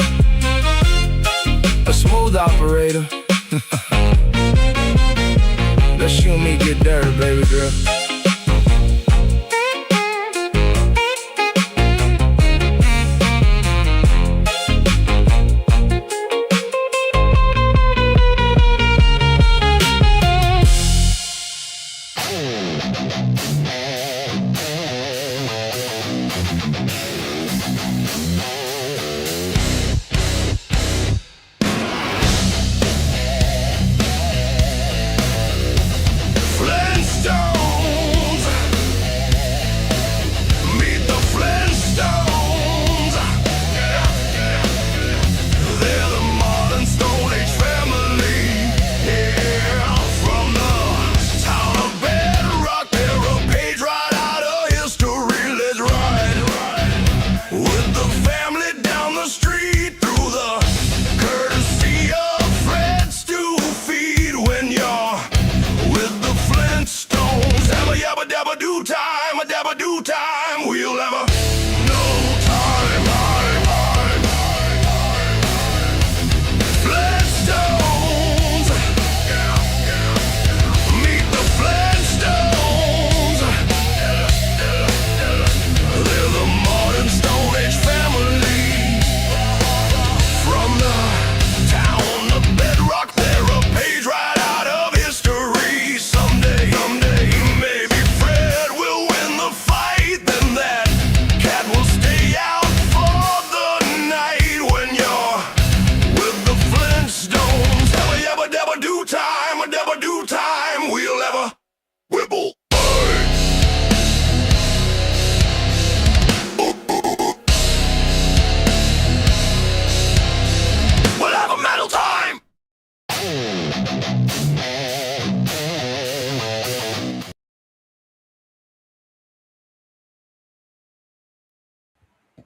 A smooth operator. Let's you and me get dirty, baby girl.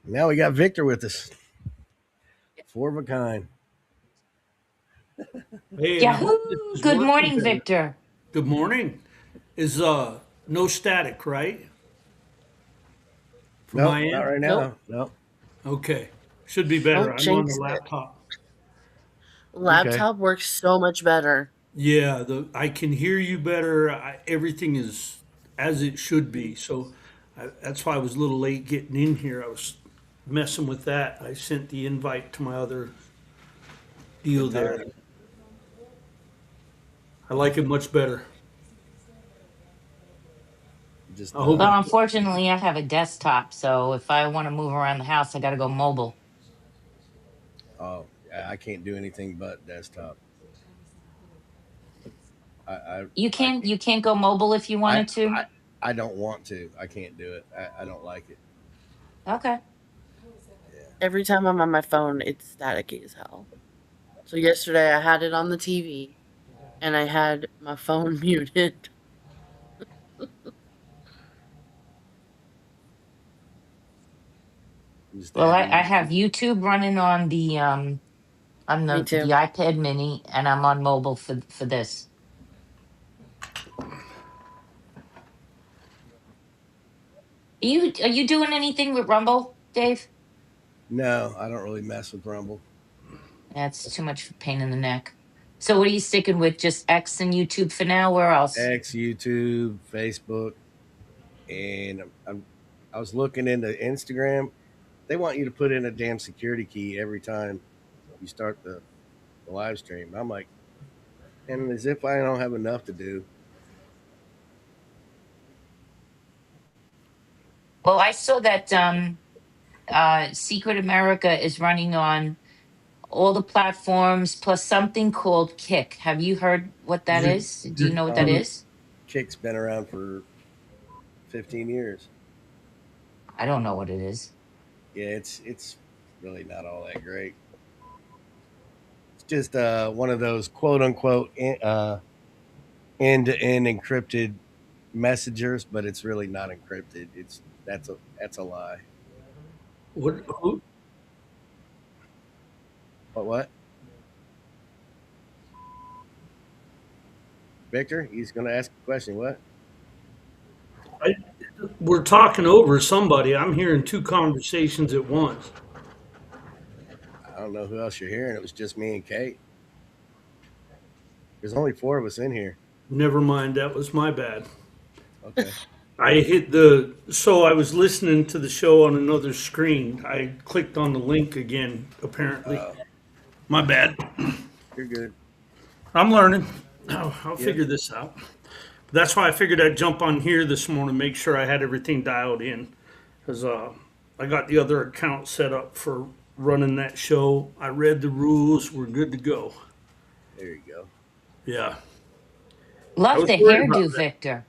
Now we got Victor with us. Four of a kind. Hey, and I Yahoo! hope this is Good working morning, better. Victor. Good morning. Is no static, right? From Nope, my not end? right Nope. now. Nope. Okay. Should be better. Don't I'm on the jinx it. laptop. Okay. Laptop works so much better. Yeah, I can hear you better. Everything is as it should be. So that's why I was a little late getting in here. I was messing with that. I sent the invite to my other deal Good there. time. I like it much better. Just I hope Well, it's unfortunately, I have a desktop, so if I want to move around the house, I got to go mobile. oh, I can't do anything but desktop. I I, I You can't go mobile if you I wanted to. I I don't want to. I can't do it. I don't like it. Okay. Every time I'm on my phone, it's staticky as hell. So yesterday I had it on the TV and I had my phone muted. Just Well, add I music. have YouTube running on Me the too. iPad Mini, and I'm on mobile for this. Are you doing anything with Rumble, Dave? No, I don't really mess with Rumble. That's too much pain in the neck. So what are you sticking with? Just X and YouTube for now? Where else? X, YouTube, Facebook, and I was looking into Instagram. They want you to put in a damn security key every time you start the live stream. I'm like, and as if I don't have enough to do. Well, I saw that Secret America is running on all the platforms plus something called Kick. Have you heard what that is? Do you know what that Um, is? Kick's been around for 15 years. I don't know what it is. Yeah, it's really not all that great. It's just one of those quote unquote end to end encrypted messengers, but it's really not encrypted. It's that's a lie. What? Who, What? Victor, he's going to ask a question. What? I, we're talking over somebody. I'm hearing two conversations at once. I don't know who else you're hearing. It was just me and Kate. There's only four of us in here. Never mind. That was my bad. Okay. I hit the. So I was listening to the show on another screen. I clicked on the link again, apparently. My bad. You're good. I'm learning. I'll Yeah. figure this out. That's why I figured I'd jump on here this morning, make sure I had everything dialed in. Because I got the other account set up for running that show. I read the rules. We're good to go. There you go. Yeah. I Love was the worried about hairdo, that. Victor.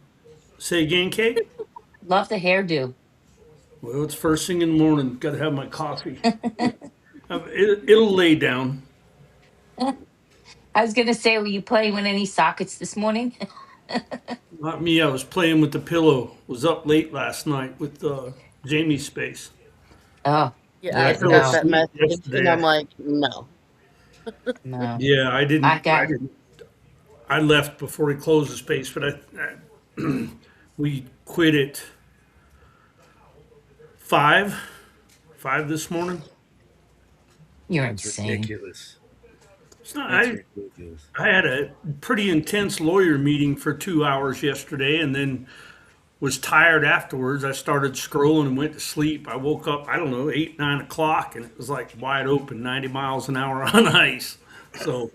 Say again, Kate? Love the hairdo. Well, it's first thing in the morning. Got to have my coffee. It'll lay down. I was gonna say, were you playing with any sockets this morning? Not me. I was playing with the pillow. Was up late last night with Jamie's space. Oh, Yeah, And I I fell got no, that asleep message and I'm yesterday. like, no. no. Yeah, I I didn't. I got didn't. I left before he closed the space, but we quit at 5, 5 this morning. you're That's insane. ridiculous. It's not. That's ridiculous. I had a pretty intense lawyer meeting for 2 hours yesterday, and then was tired afterwards. I started scrolling and went to sleep. I woke up, I don't know, 8, 9 o'clock, and it was like wide open, 90 miles an hour on ice. So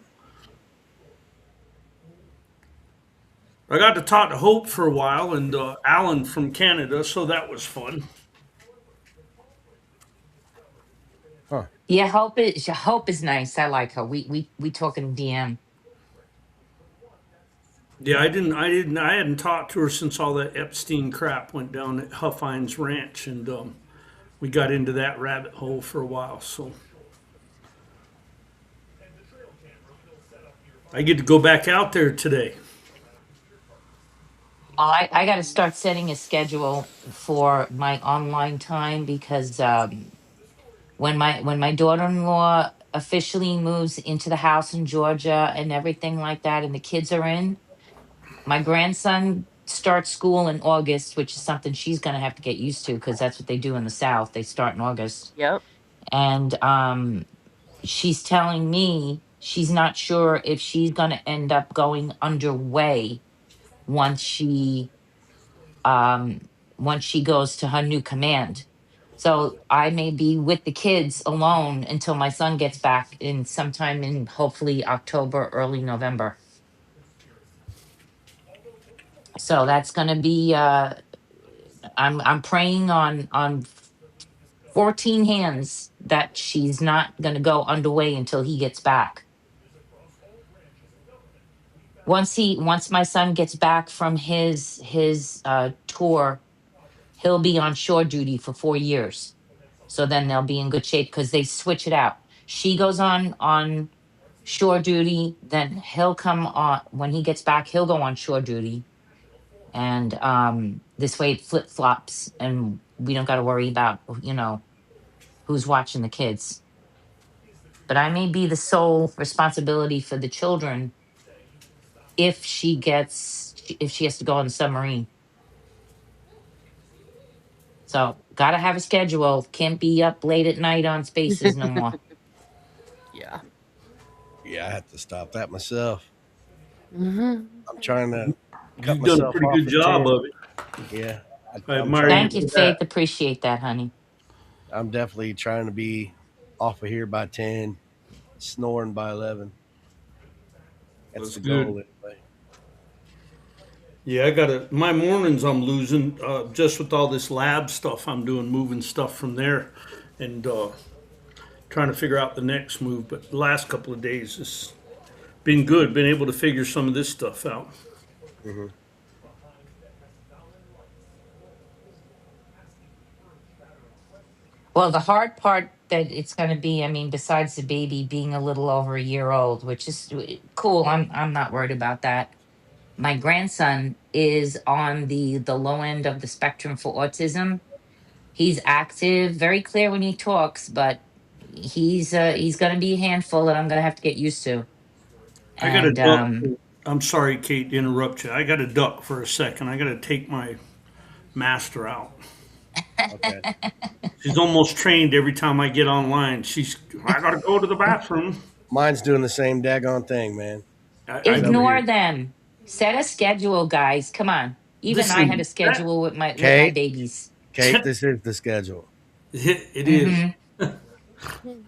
I got to talk to Hope for a while and Alan from Canada, so that was fun. Huh. Yeah, Hope is nice. I like her. We talking DM. Yeah, I hadn't talked to her since all that Epstein crap went down at Huffines Ranch, and we got into that rabbit hole for a while. So I get to go back out there today. I got to start setting a schedule for my online time because when my daughter-in-law officially moves into the house in Georgia and everything like that, and the kids are in, my grandson starts school in August, which is something she's going to have to get used to because that's what they do in the South. They start in August, Yep. and she's telling me she's not sure if she's going to end up going underway once she um, once she goes to her new command. So I may be with the kids alone until my son gets back in sometime in hopefully October, early November. So that's going to be. I'm praying on 14 hands that she's not going to go underway until he gets back. Once my son gets back from his tour, he'll be on shore duty for 4 years. So then they'll be in good shape because they switch it out. She goes on shore duty, then he'll come on when he gets back. He'll go on shore duty, and this way it flip flops, and we don't got to worry about who's watching the kids. But I may be the sole responsibility for the children if she has to go on the submarine. So gotta have a schedule. Can't be up late at night on spaces no more. Yeah. Yeah, I have to stop that myself. Mm-hmm. I'm trying to cut You've done a myself pretty off good at job 10. of it. Yeah. I I'm admire trying you Thank to, you, for Faith. that. Appreciate that, honey. I'm definitely trying to be off of here by 10, snoring by 11. That's That's the good. goal anyway. Yeah, my mornings I'm losing just with all this lab stuff I'm doing, moving stuff from there and trying to figure out the next move. But the last couple of days has been good, been able to figure some of this stuff out. Mm-hmm. Well, the hard part that it's going to be, I mean, besides the baby being a little over a year old, which is cool. I'm not worried about that. My grandson is on the low end of the spectrum for autism. He's active, very clear when he talks, but he's going to be a handful that I'm going to have to get used to. I got to And duck. I'm sorry, Kate, to interrupt you. I got to duck for a second. I got to take my master out. Okay. She's almost trained every time I get online. I got to go to the bathroom. Mine's doing the same daggone thing, man. I know. ignore them. Set a schedule, guys. Come on. Even I had a Listen, schedule with my Kate, babies. Kate, this is the schedule. It is.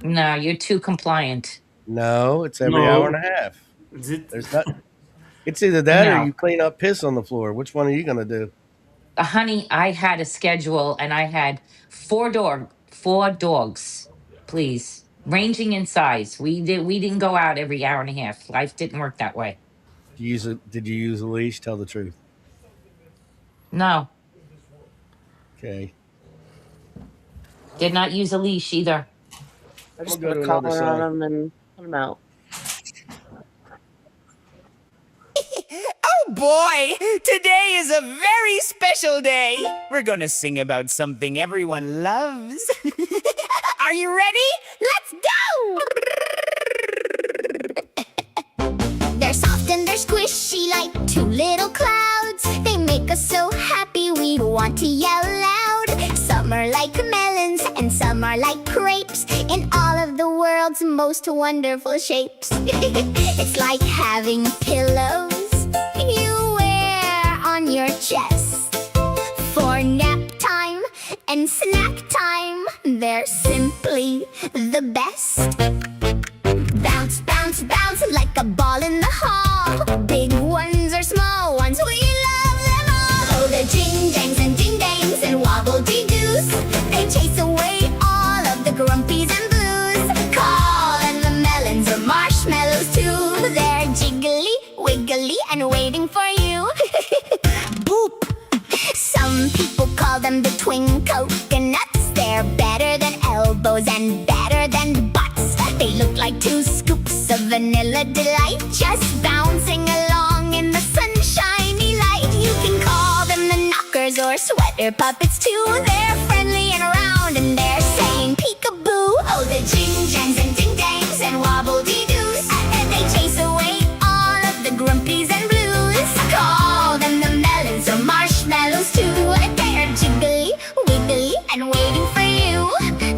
No, you're too compliant. No, it's every No. hour and a half. Is it? There's not. It's either that or No. you clean up piss on the floor. Which one are you gonna do? Honey, I had a schedule and I had four dogs, please, ranging in size. We didn't go out every hour and a half. Life didn't work that way. Did you use a leash? Tell the truth. No, Okay. did not use a leash either. I just We'll put go a to another collar on song. them and put them out. Oh boy, today is a very special day. We're gonna sing about something everyone loves. Are you ready? Let's go! They're soft and they're squishy like two little clouds. They make us so happy we want to yell loud. Some are like melons and some are like grapes, in all of the world's most wonderful shapes. It's like having pillows you wear on your chest. For nap time and snack time, they're simply the best. Bounce, bounce, bounce like a ball in the hall. Big ones or small ones, we love them all. Oh, the jing-jangs and ding-dangs and wobble-dee-doos, they chase away all of the grumpies and blues. Call and the melons or marshmallows too. They're jiggly, wiggly, and waiting for you. Boop! Some people call them the twin coconuts. They're better than elbows and better than butts. They look like two scoops of vanilla delight, just bouncing along in the sunshiny light. You can call them the knockers or sweater puppets too. They're friendly and round and they're saying peekaboo. Oh, the jing-jangs and ding-dangs and wobble-dee-doos, and they chase away all of the grumpies and blues. Call them the melons or marshmallows too. They're jiggly, wiggly, and waiting for you.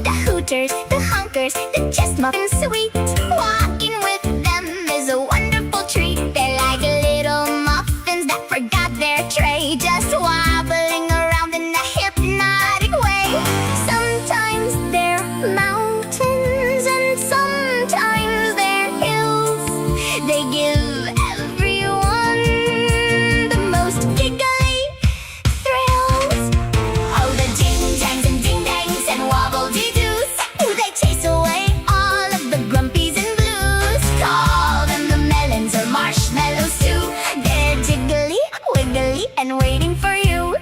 The hooters, the hunkers, the chest muffins sweet. Walking with them is a wonderful treat. They're like little muffins that forgot their tray, just wobbling around in a hypnotic way. Sometimes they're mountains and sometimes they're hills. They give everyone the most giggly thrills. Oh, the jing-jangs and ding-dangs and wobble-dee-doos, they chase away all of the grumpies and blues. Call them the melons or marshmallows too. They're jiggly, wiggly, and waiting for you.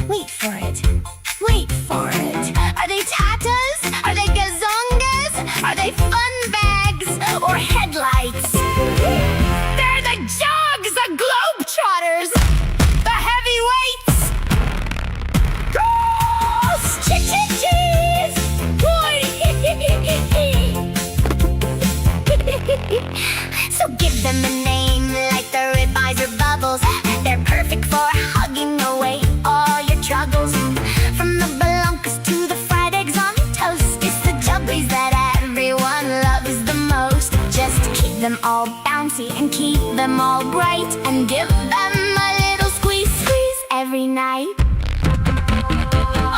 Wait for it. Wait for it. Are they tatas? Are they gazongas? Are they fun bags or headlights? They're the jogs, the globetrotters, the heavyweights. Cheese! So give them a name like the ribeyes or bubbles. They're perfect for hugging away all your troubles. From the baluncas to the fried eggs on toast, it's the jugglies that everyone loves the most. Just keep them all bouncy and keep them all bright, and give them a little squeeze, squeeze every night.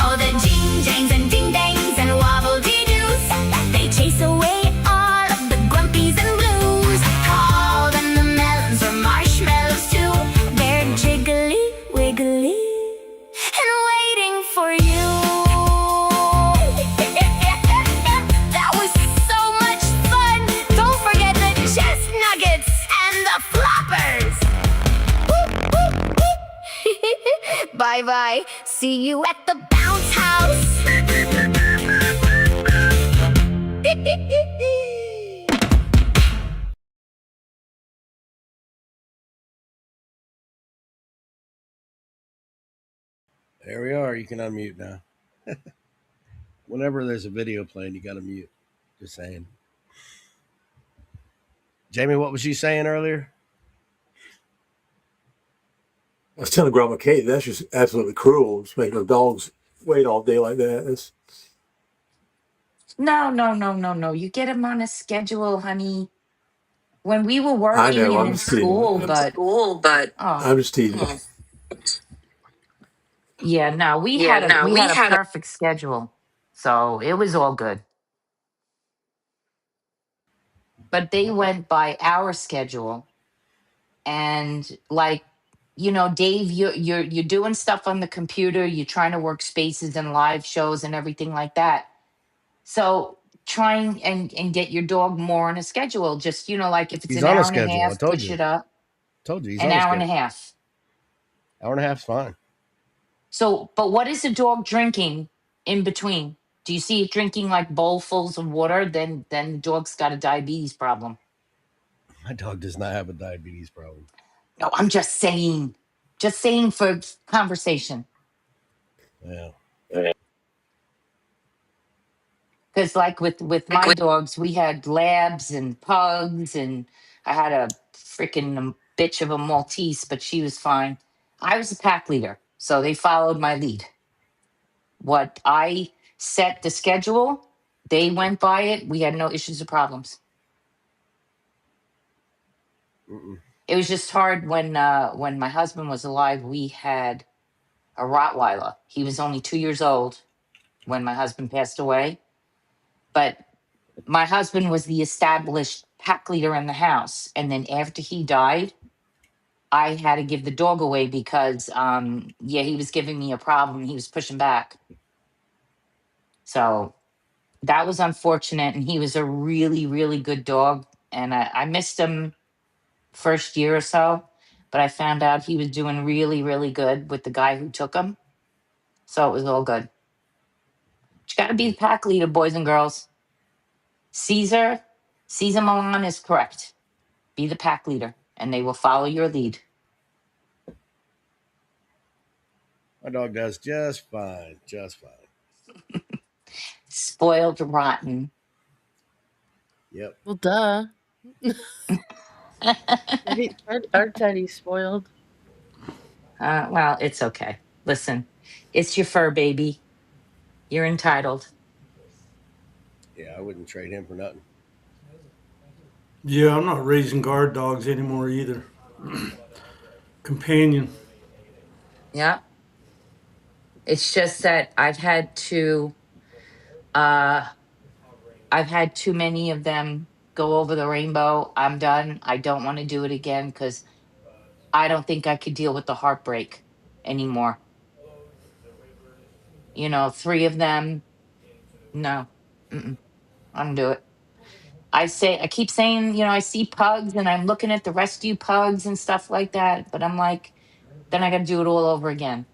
Oh, the jing-jangs and ding-dangs and wobble-dee-doos, they chase away all of the grumpies and blues. Call them the melons or marshmallows too. They're jiggly, wiggly, and waiting for you. That was so much fun. Don't forget the chest nuggets and the floppers. Bye-bye. See you at the bounce house. There we are. You can unmute now. Whenever there's a video playing, you got to mute. Just saying. Jamie, what was you saying earlier? I was telling Grandma Kate that's just absolutely cruel. Just making the dogs wait all day like that. No. You get them on a schedule, honey. When we were I working know. and I'm in just teasing. school, but oh I'm just teasing. yeah, no, we had a perfect schedule, so it was all good. But they went by our schedule, and like, Dave, you're doing stuff on the computer, you're trying to work spaces and live shows and everything like that. So trying and get your dog more on a schedule. Just, like if it's He's an on a hour and a schedule. I half, told push you. it up Told you he's an on a hour and a schedule. half. Hour and a half's fine. So, but what is the dog drinking in between? Do you see it drinking like bowlfuls of water? Then the dog's got a diabetes problem. My dog does not have a diabetes problem. No, I'm just saying. Just saying for conversation. Yeah. Because like with my dogs, we had labs and pugs, and I had a freaking bitch of a Maltese, but she was fine. I was a pack leader, so they followed my lead. What I set the schedule, they went by it. We had no issues or problems. Mm-mm. It was just hard when my husband was alive. We had a Rottweiler. He was only 2 years old when my husband passed away, but my husband was the established pack leader in the house. And then after he died, I had to give the dog away because, yeah, he was giving me a problem. He was pushing back. So that was unfortunate. And he was a really, really good dog. And I missed him first year or so, but I found out he was doing really, really good with the guy who took him. So it was all good. But you got to be the pack leader, boys and girls. Caesar, Caesar Milan is correct. Be the pack leader, and they will follow your lead. My dog does just fine. Just fine. Spoiled rotten. Yep. Well, duh. Our Teddy's spoiled. Well, it's okay. Listen, it's your fur baby. You're entitled. Yeah, I wouldn't trade him for nothing. Yeah, I'm not raising guard dogs anymore either. Companion. Yeah. It's just that uh I've had too many of them go over the rainbow. I'm done. I don't want to do it again because I don't think I could deal with the heartbreak anymore. 3 of them. No. Mm-mm, I don't do it. I keep saying, I see pugs and I'm looking at the rescue pugs and stuff like that, but I'm like, then I got to do it all over again.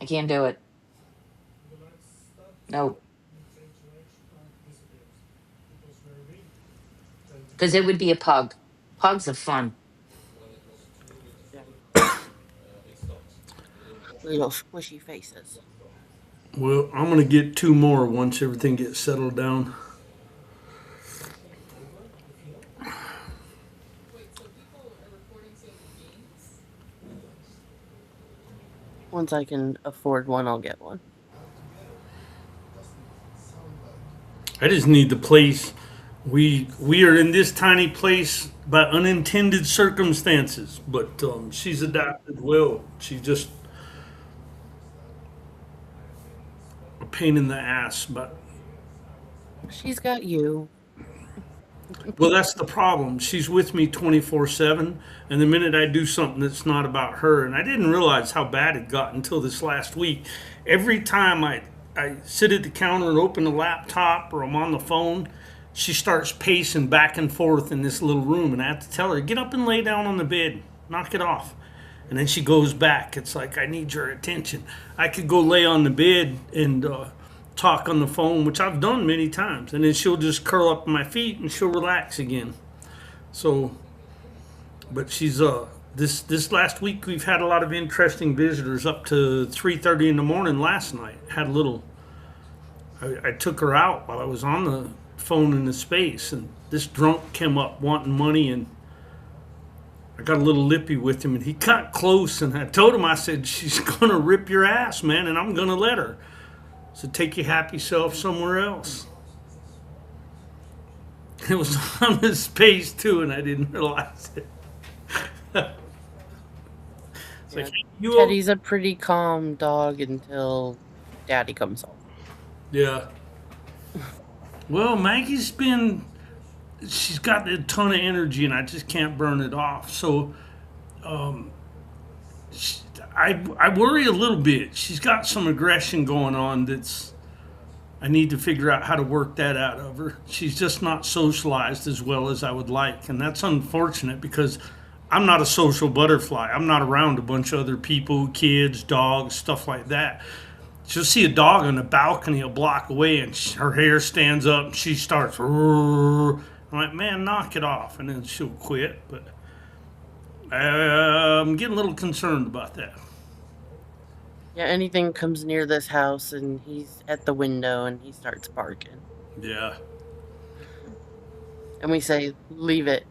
I can't do it. Nope. Because it would be a pug. Pugs are fun. Little squishy faces. Well, I'm going to get 2 more once everything gets settled down. Once I can afford one, I'll get one. I just need the place. We are in this tiny place by unintended circumstances, but she's adapted well. She's just a pain in the ass, but She's got you. well, that's the problem. She's with me 24/7, and the minute I do something that's not about her, and I didn't realize how bad it got until this last week. Every time I sit at the counter and open the laptop or I'm on the phone, she starts pacing back and forth in this little room, and I have to tell her, get up and lay down on the bed, knock it off. And then she goes back. It's like, I need your attention. I could go lay on the bed and talk on the phone, which I've done many times, and then she'll just curl up on my feet and she'll relax again. So, but she's this last week we've had a lot of interesting visitors up to 3:30 in the morning last night. Had a little. I took her out while I was on the phone in the space, and this drunk came up wanting money, and I got a little lippy with him, and he got close, and I told him, I said, she's gonna rip your ass, man, and I'm gonna let her. So take your happy self somewhere else. It was on his space too, and I didn't realize it. It's Yeah, like, you Teddy's a pretty calm dog until Daddy comes home. Yeah. Well, Maggie's she's got a ton of energy, and I just can't burn it off. So, I worry a little bit. She's got some aggression going on I need to figure out how to work that out of her. She's just not socialized as well as I would like, and that's unfortunate because I'm not a social butterfly. I'm not around a bunch of other people, kids, dogs, stuff like that. She'll see a dog on the balcony a block away, and her hair stands up, and she starts. I'm like, man, knock it off, and then she'll quit. But I'm getting a little concerned about that. Yeah, anything comes near this house and he's at the window and he starts barking. Yeah. And we say, leave it.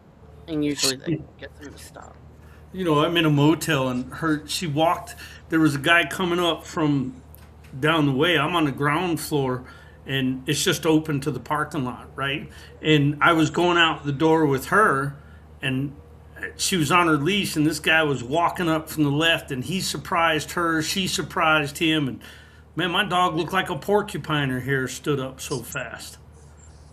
And usually that gets him to stop. You know, I'm in a motel, and she walked. There was a guy coming up from down the way. I'm on the ground floor, and it's just open to the parking lot, right? And I was going out the door with her, and she was on her leash, and this guy was walking up from the left, and he surprised her. She surprised him, and man, my dog looked like a porcupine. Her hair stood up so fast.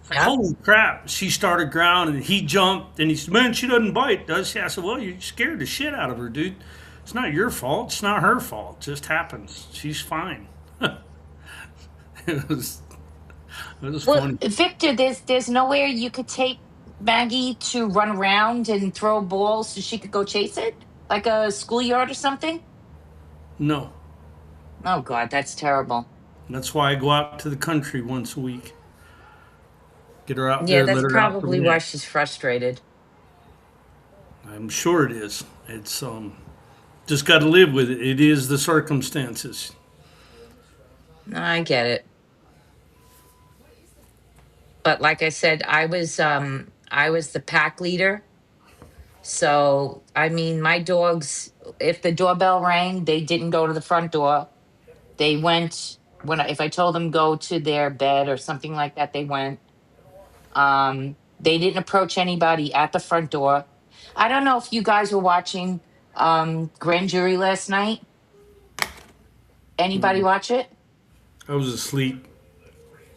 Like, holy crap. She started growling, and he jumped, and he said, man, she doesn't bite, does she? I said, well, you scared the shit out of her, dude. It's not your fault. It's not her fault. It just happens. She's fine. It was Well, funny. Victor, there's nowhere you could take Maggie to run around and throw balls so she could go chase it, like a schoolyard or something. No. Oh God, that's terrible. That's why I go out to the country once a week. Get her out Yeah, there, let that's her out the probably why net. she's frustrated. I'm sure it is. It's just got to live with it. It is the circumstances. I get it. But like I said, I was the pack leader. So I mean, my dogs, if the doorbell rang, they didn't go to the front door. They went if I told them go to their bed or something like that, they went. They didn't approach anybody at the front door. I don't know if you guys were watching grand jury last night. Anybody watch it? I was asleep.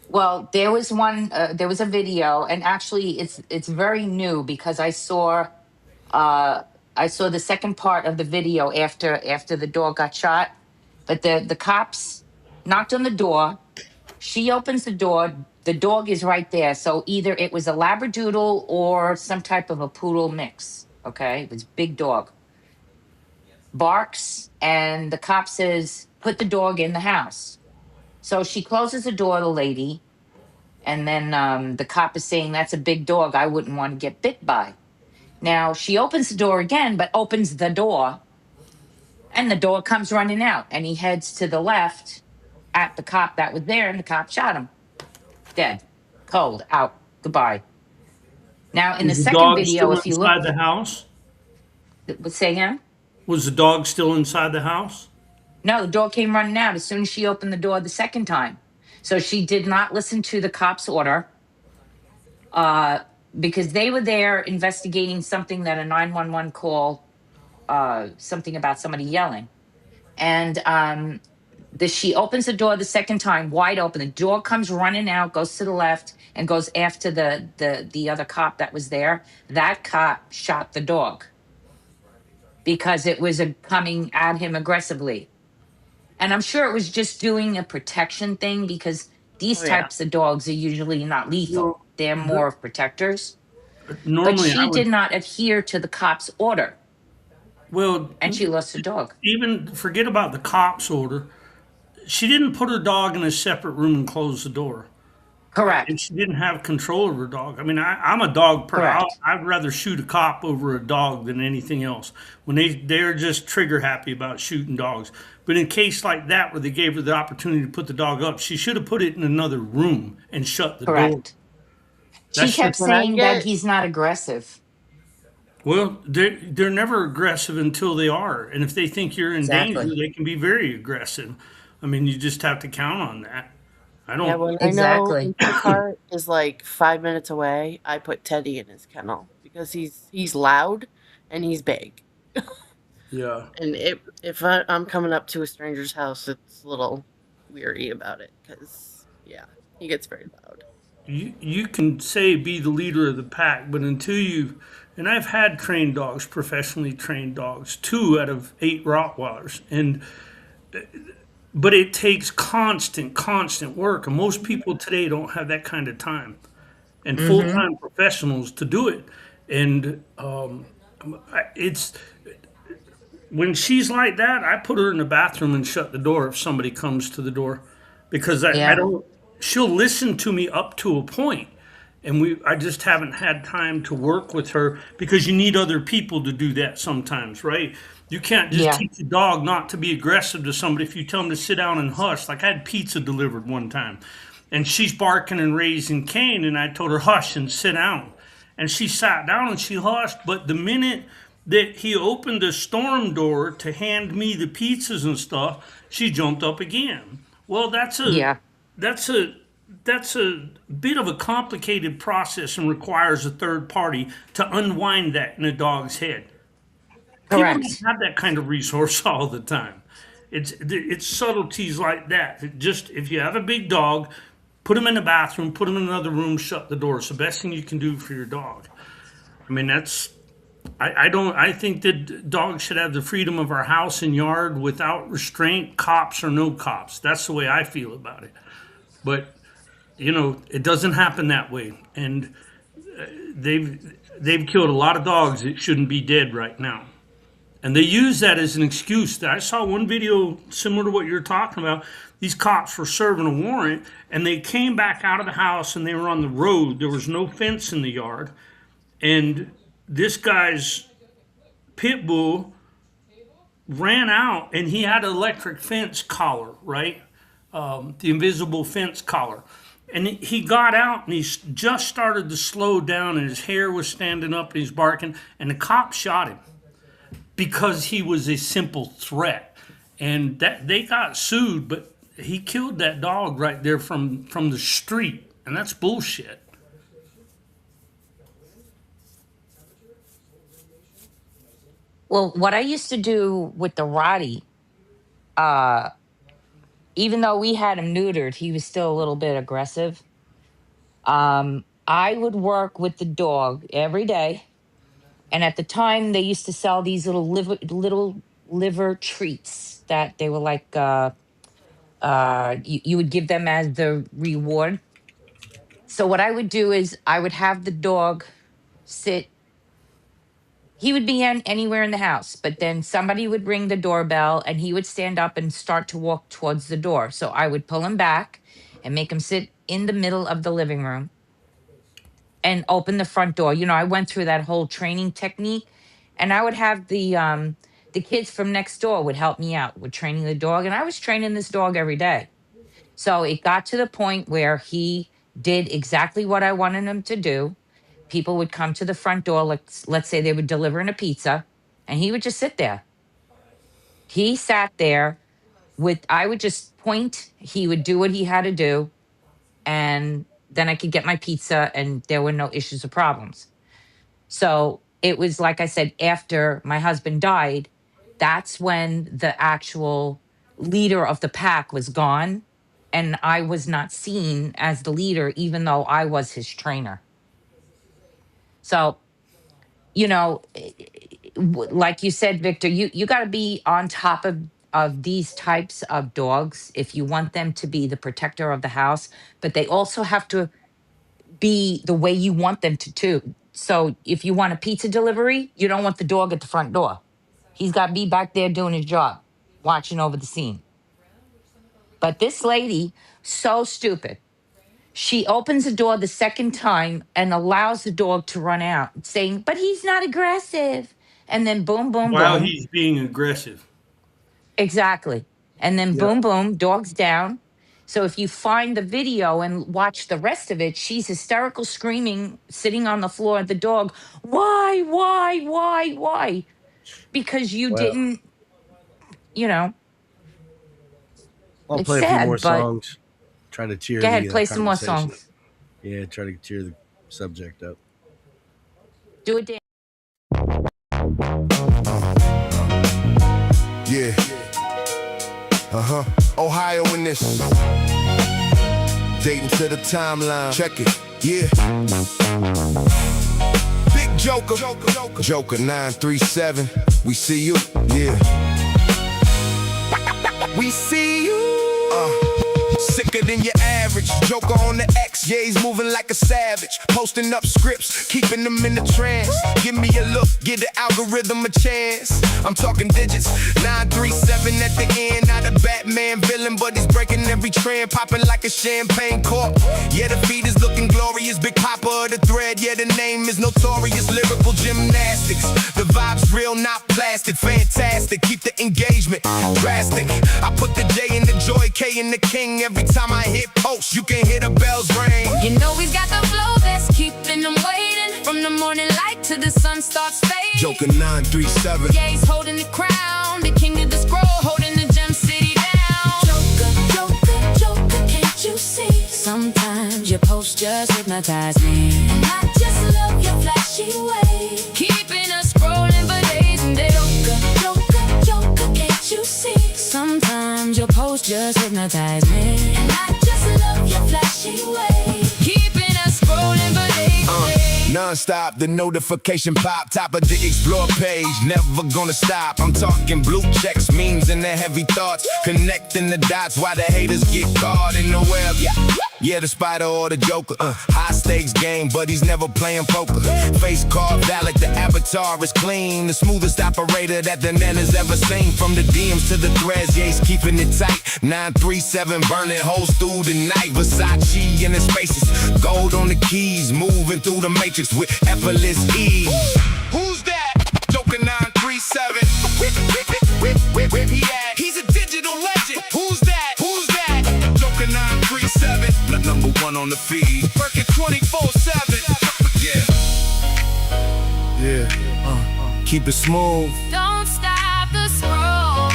Well, there was there was a video, and actually it's very new because I saw the second part of the video after the dog got shot. But the cops knocked on the door. She opens the door. The dog is right there. So either it was a Labradoodle or some type of a poodle mix. Okay, it was a big dog. Barks, and the cop says, "Put the dog in the house." So she closes the door, the lady, and then the cop is saying, "That's a big dog. I wouldn't want to get bit by." Now she opens the door again, but opens the door, and the dog comes running out, and he heads to the left at the cop that was there, and the cop shot him. Dead. Cold. Out. Goodbye. Now, in the Was the second dog video, still if you look, inside the house? say again? Was the dog still inside the house? No, the dog came running out as soon as she opened the door the second time. So she did not listen to the cop's order because they were there investigating something that a 911 call, something about somebody yelling. And she opens the door the second time, wide open. The door comes running out, goes to the left, and goes after the other cop that was there. That cop shot the dog because it was coming at him aggressively. And I'm sure it was just doing a protection thing because these types of dogs are usually not lethal. They're more of protectors. But Normally, she did not adhere to the cop's order. Well, and she lost her dog. Even forget about the cop's order. she didn't put her dog in a separate room and close the door. And Correct. she didn't have control of her dog. I mean, I'm a dog Correct. I'd rather shoot a cop over a dog than anything else. When they're just trigger happy about shooting dogs. But in a case like that, where they gave her the opportunity to put the dog up, she should have put it in another room and shut the door. Correct. She That's kept just When I saying that get he's not aggressive. well, they're never aggressive until they are, and if they think you're in danger, Exactly. they can be very aggressive. I mean, you just have to count on that. I Yeah, don't. when I know Exactly. Instacart is like 5 minutes away, I put Teddy in his kennel because he's loud and he's big. Yeah. And I'm coming up to a stranger's house, it's a little weary about it because yeah, he gets very loud. You can say be the leader of the pack, but until you, and I've had trained dogs, professionally trained dogs, 2 out of 8 Rottweilers, and but it takes constant work, and most people today don't have that kind of time and full Mm-hmm. time professionals to do it, and it's when she's like that, I put her in the bathroom and shut the door if somebody comes to the door, because I Yeah. don't. She'll listen to me up to a point, and I just haven't had time to work with her because you need other people to do that sometimes, right? You can't just Yeah. teach a dog not to be aggressive to somebody if you tell them to sit down and hush. Like I had pizza delivered one time, and she's barking and raising Cain, and I told her hush and sit down, and she sat down and she hushed. But the minute that he opened the storm door to hand me the pizzas and stuff, she jumped up again. Well, Yeah. that's a that's a bit of a complicated process and requires a third party to unwind that in a dog's head. People don't Correct. have that kind of resource all the time. It's subtleties like that. Just if you have a big dog, put him in the bathroom, put him in another room, shut the door. It's the best thing you can do for your dog. I mean, I don't. I think that dogs should have the freedom of our house and yard without restraint, cops or no cops. That's the way I feel about it. But it doesn't happen that way, and they've killed a lot of dogs that shouldn't be dead right now, and they use that as an excuse. I saw one video similar to what you're talking about. These cops were serving a warrant, and they came back out of the house, and they were on the road. There was no fence in the yard, and this guy's pit bull ran out, and he had an electric fence collar, right? The invisible fence collar. And he got out and he just started to slow down, and his hair was standing up and he's barking. And the cop shot him because he was a simple threat. And that they got sued, but he killed that dog right there from the street. And that's bullshit. Well, what I used to do with the Roddy, uh, even though we had him neutered, he was still a little bit aggressive. I would work with the dog every day. And at the time, they used to sell these little liver treats that they were like, you would give them as the reward. So what I would do is I would have the dog sit. He would be anywhere in the house, but then somebody would ring the doorbell and he would stand up and start to walk towards the door. So I would pull him back and make him sit in the middle of the living room and open the front door. I went through that whole training technique, and I would have the kids from next door would help me out with training the dog, and I was training this dog every day. So it got to the point where he did exactly what I wanted him to do. People would come to the front door, let's say they were delivering a pizza, and he would just sit there. He sat there with I would just point, he would do what he had to do, and then I could get my pizza and there were no issues or problems. So it was like I said, after my husband died, that's when the actual leader of the pack was gone. And I was not seen as the leader, even though I was his trainer. So, like you said, Victor, you got to be on top of these types of dogs if you want them to be the protector of the house, but they also have to be the way you want them to too. So if you want a pizza delivery, you don't want the dog at the front door. He's got to be back there doing his job, watching over the scene. But this lady, so stupid. She opens the door the second time and allows the dog to run out, saying, "But he's not aggressive." And then boom, boom, While boom. he's being aggressive. Exactly. And then Yeah. boom, boom, dog's down. So if you find the video and watch the rest of it, she's hysterical, screaming, sitting on the floor at the dog. Why? Because you Well, didn't, you know, I'll it's play a few more sad, but songs. Try to cheer go ahead, the play some more conversation. songs. Yeah, try to cheer the subject up. Do it, Dan. Yeah. Ohio in this. Dating to the timeline. Check it. Yeah. Big Joker. Joker 937. We see you. Yeah. We see you. Sicker than your average. Joker on the X, yeah, he's moving like a savage. Posting up scripts, keeping them in the trance. Give me a look, give the algorithm a chance. I'm talking digits, 937 at the end. Not a Batman villain, but he's breaking every trend. Popping like a champagne cork. Yeah, the beat is looking glorious. Big Papa of the thread, yeah, the name is notorious. Lyrical gymnastics, the vibe's real, not plastic. Fantastic, keep the engagement drastic. I put the J in the joy, K in the king. Every time I hit post, you can hear the bells ring. You know he's got the flow that's keeping them waiting. From the morning light till the sun starts fading. Joker 937. Yeah, he's holding the crown, the king of the scroll, holding the gem city down. Joker, can't you see? Sometimes your post just hypnotize me. And I just love your flashy way, keeping us scrolling for days and days. Joker, can't you see? Sometimes your post just hypnotize me. And I just love your flashy way, keeping us scrolling for days and days. Non-stop, the notification pop, top of the explore page, never gonna stop. I'm talking blue checks, memes, and the heavy thoughts, connecting the dots while the haters get caught in the web. Yeah, the spider or the Joker, high stakes game, but he's never playing poker. Face card valid, the avatar is clean, the smoothest operator that the net has ever seen. From the DMs to the threads, yeah, he's keeping it tight. 937 burning holes through the night. Versace in his spaces, gold on the keys, moving through the matrix with effortless ease. Who's that? Joker 937. Where he at? He's a digital legend. Who's that? Joker 937. Number one on the feed. Working 24/7. Yeah. Keep it smooth. Don't stop the scroll.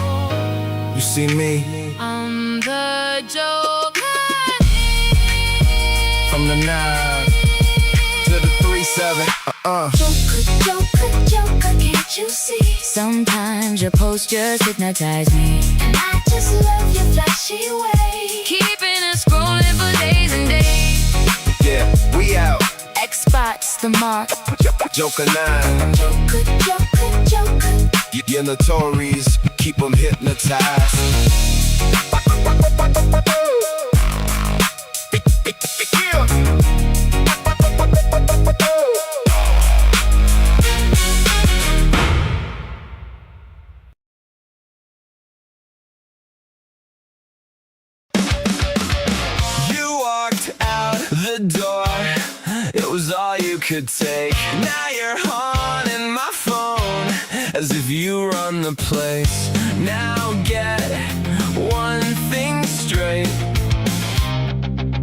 You see me? I'm the Joker. From the 9 to the 37. Joker, can't you see? Sometimes your post just hypnotize me. And I just love your flashy way, keeping us scrolling for days and days. Yeah, we out. X-Spots, the mark. Joker 9. Joker. You're notorious. Keep them hypnotized. The door, it was all you could take. Now you're haunting my phone as if you run the place. Now get one thing straight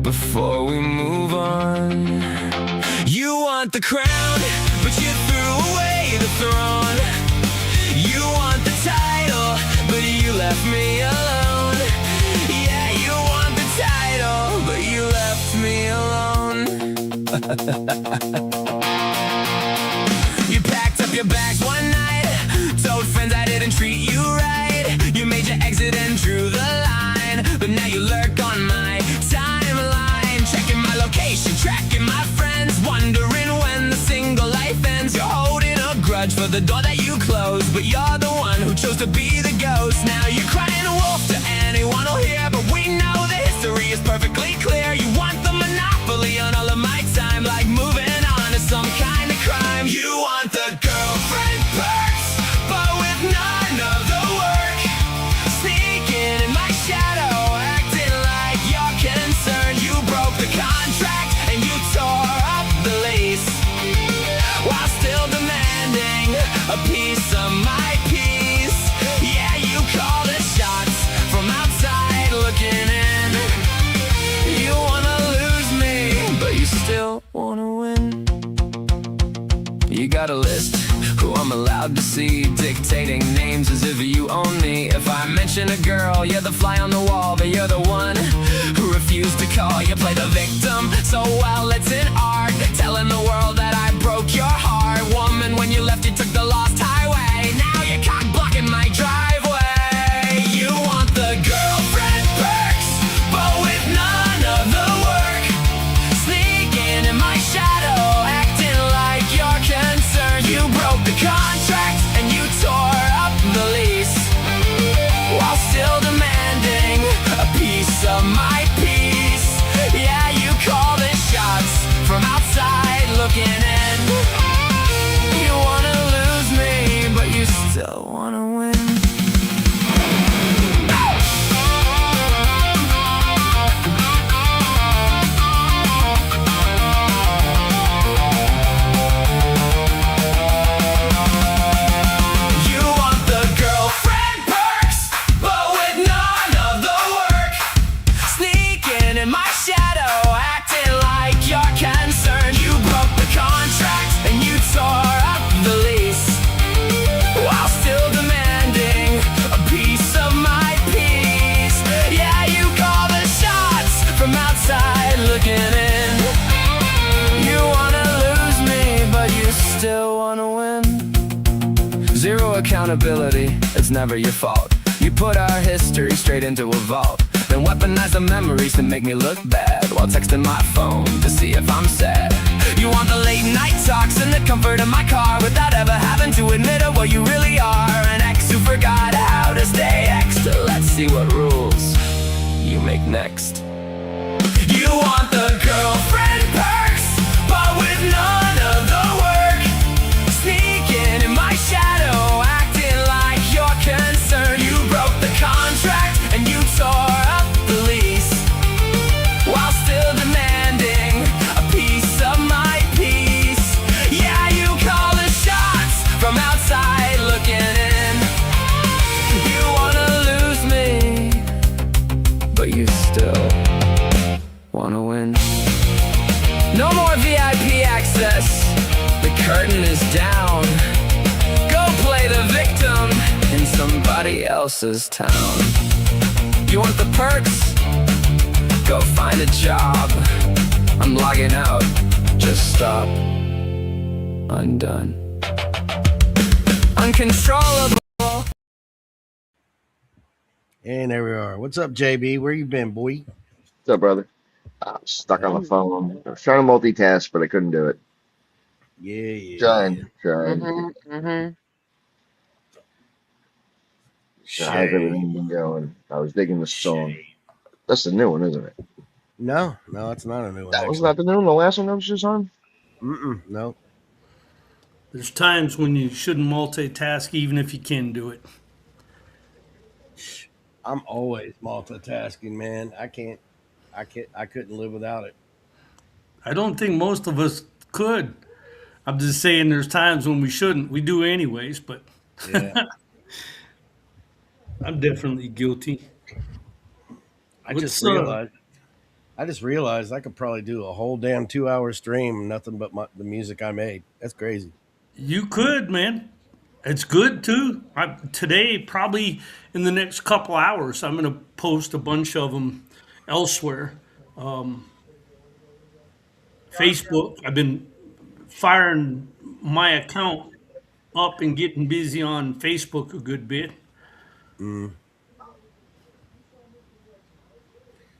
before we move on. You want the crown, but you threw away the throne. You want the title, but you left me alone. Yeah, you want the title, but you left me alone. You packed up your bags one night, told friends I didn't treat you right. You made your exit and drew the line, but now you lurk on my timeline, checking my location, tracking my friends, wondering when the single life ends. You're holding a grudge for the door that you closed, but you're the one who chose to be the ghost. Now you're crying wolf to anyone who'll hear, but we know the history is perfectly clear. You want the monopoly on all of my time, like moving on to some kind of crime. You want the girlfriend perks, but with none of the work. Sneaking in my shadow, acting incriminating names as if you own me. If I mention a girl, you're the fly on the wall, but you're the one who refused to call. You play the victim so well, it's an art, telling the world that I broke your heart. Woman, when you left, you took the lost highway. Now you're cock blocking my driveway. You want the girlfriend perks, but with none of the work. Sneaking in my shadow, acting like you're concerned. You broke the contract and you tore up the lease, while still demanding a piece of my peace. Yeah, you call the shots from outside looking in. You wanna lose me, but you still wanna win. You want the girlfriend perks, but with none of the work. Sneaking in my shadow, acting like you're concerned. You broke the contract and you tore up the lease, while still demanding a piece of my peace. Yeah, you call the shots from outside looking in. You wanna lose me, but you still wanna win. Zero accountability, it's never your fault. You put our history straight into a vault, then weaponize the memories to make me look bad, while texting my phone to see if I'm sad. You want the late night talks in the comfort of my car, without ever having to admit it, what you really are. An ex who forgot how to stay extra. Let's see what rules you make next. You want the girlfriend perks, but with none of the work. Sneaking in my shadow, acting like you're concerned. You broke the contract and you tore up the lease, while still demanding a piece of my peace. Yeah, you call the shots from outside looking in. You wanna lose me, but you still wanna win. No more VIP access, the curtain is down. Go play the victim in somebody else's town. You want the perks? Go find a job. I'm logging out, just stop. Undone. Uncontrollable. And there we are. What's up, JB? Where you been, boy? What's up, brother? I was stuck on the phone. I was trying to multitask, but I couldn't do it. Trying. So how's everything been going? I was digging the song. That's the new one, isn't it? No, it's not a new one. That was not the new one. The last one I was just on. No. There's times when you shouldn't multitask, even if you can do it. I'm always multitasking, man. I couldn't live without it. I don't think most of us could. I'm just saying there's times when we shouldn't. We do anyways, but Yeah. I'm definitely guilty. I just realized I could probably do a whole damn 2-hour stream, nothing but the music I made. That's crazy. You could, man. It's good too. Today, probably in the next couple hours, I'm going to post a bunch of them elsewhere. Facebook, I've been firing my account up and getting busy on Facebook a good bit.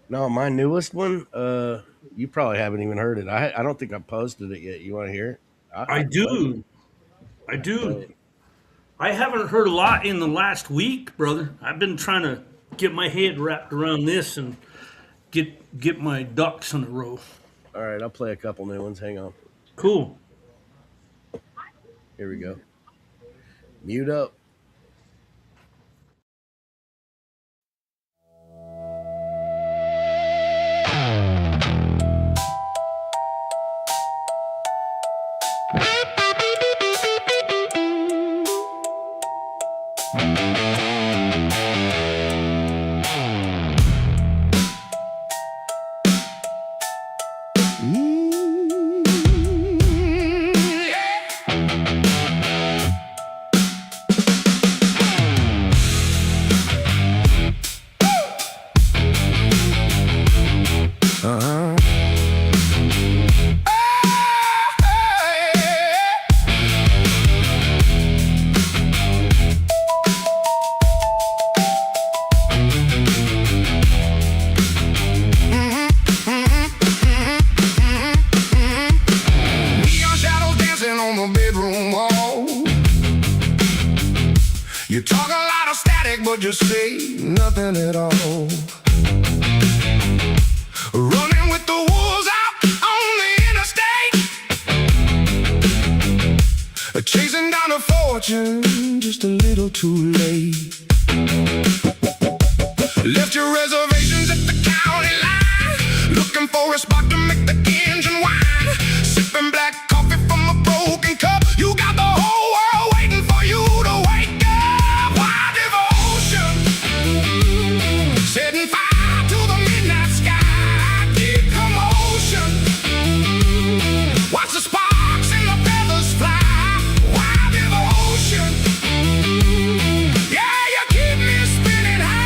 No, my newest one, you probably haven't even heard it. I don't think I posted it yet. You want to hear it? I do. I haven't heard a lot in the last week, brother. I've been trying to get my head wrapped around this and get my ducks in a row. All right, I'll play a couple new ones. Hang on. Cool. Here we go. Mute up. talk a lot of static, but you say nothing at all. Running with the wolves out on the interstate, chasing down a fortune just a little too late. Left your reservations at the county line, looking for a spot to make the engine whine. Sipping black coffee from a broken cup, you got the whole world waiting for you to wake up. Wild devotion, setting fire to the midnight sky. Deep commotion, watch the sparks and the feathers fly. Wild devotion, yeah, you keep me spinning high.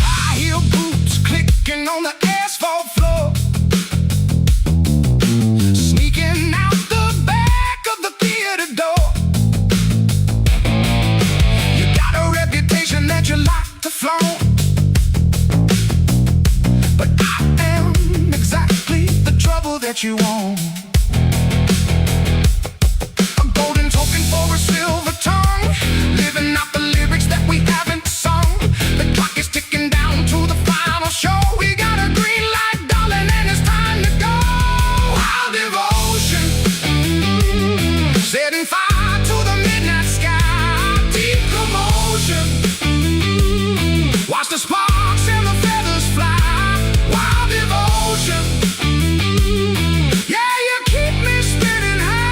High heel boots clicking on the asphalt floor, sneaking out the back of the theater door. You got a reputation that you like to flaunt, but I am exactly the trouble that you want. A golden token for a silver tongue, living out the lyrics that we haven't sung. The clock is ticking down to the final show. We got a green light, darling, and it's time to go. Wild devotion, setting fire to the midnight sky. Deep commotion, watch the sparks and the feathers fly. Wild devotion, yeah, you keep me spinning high.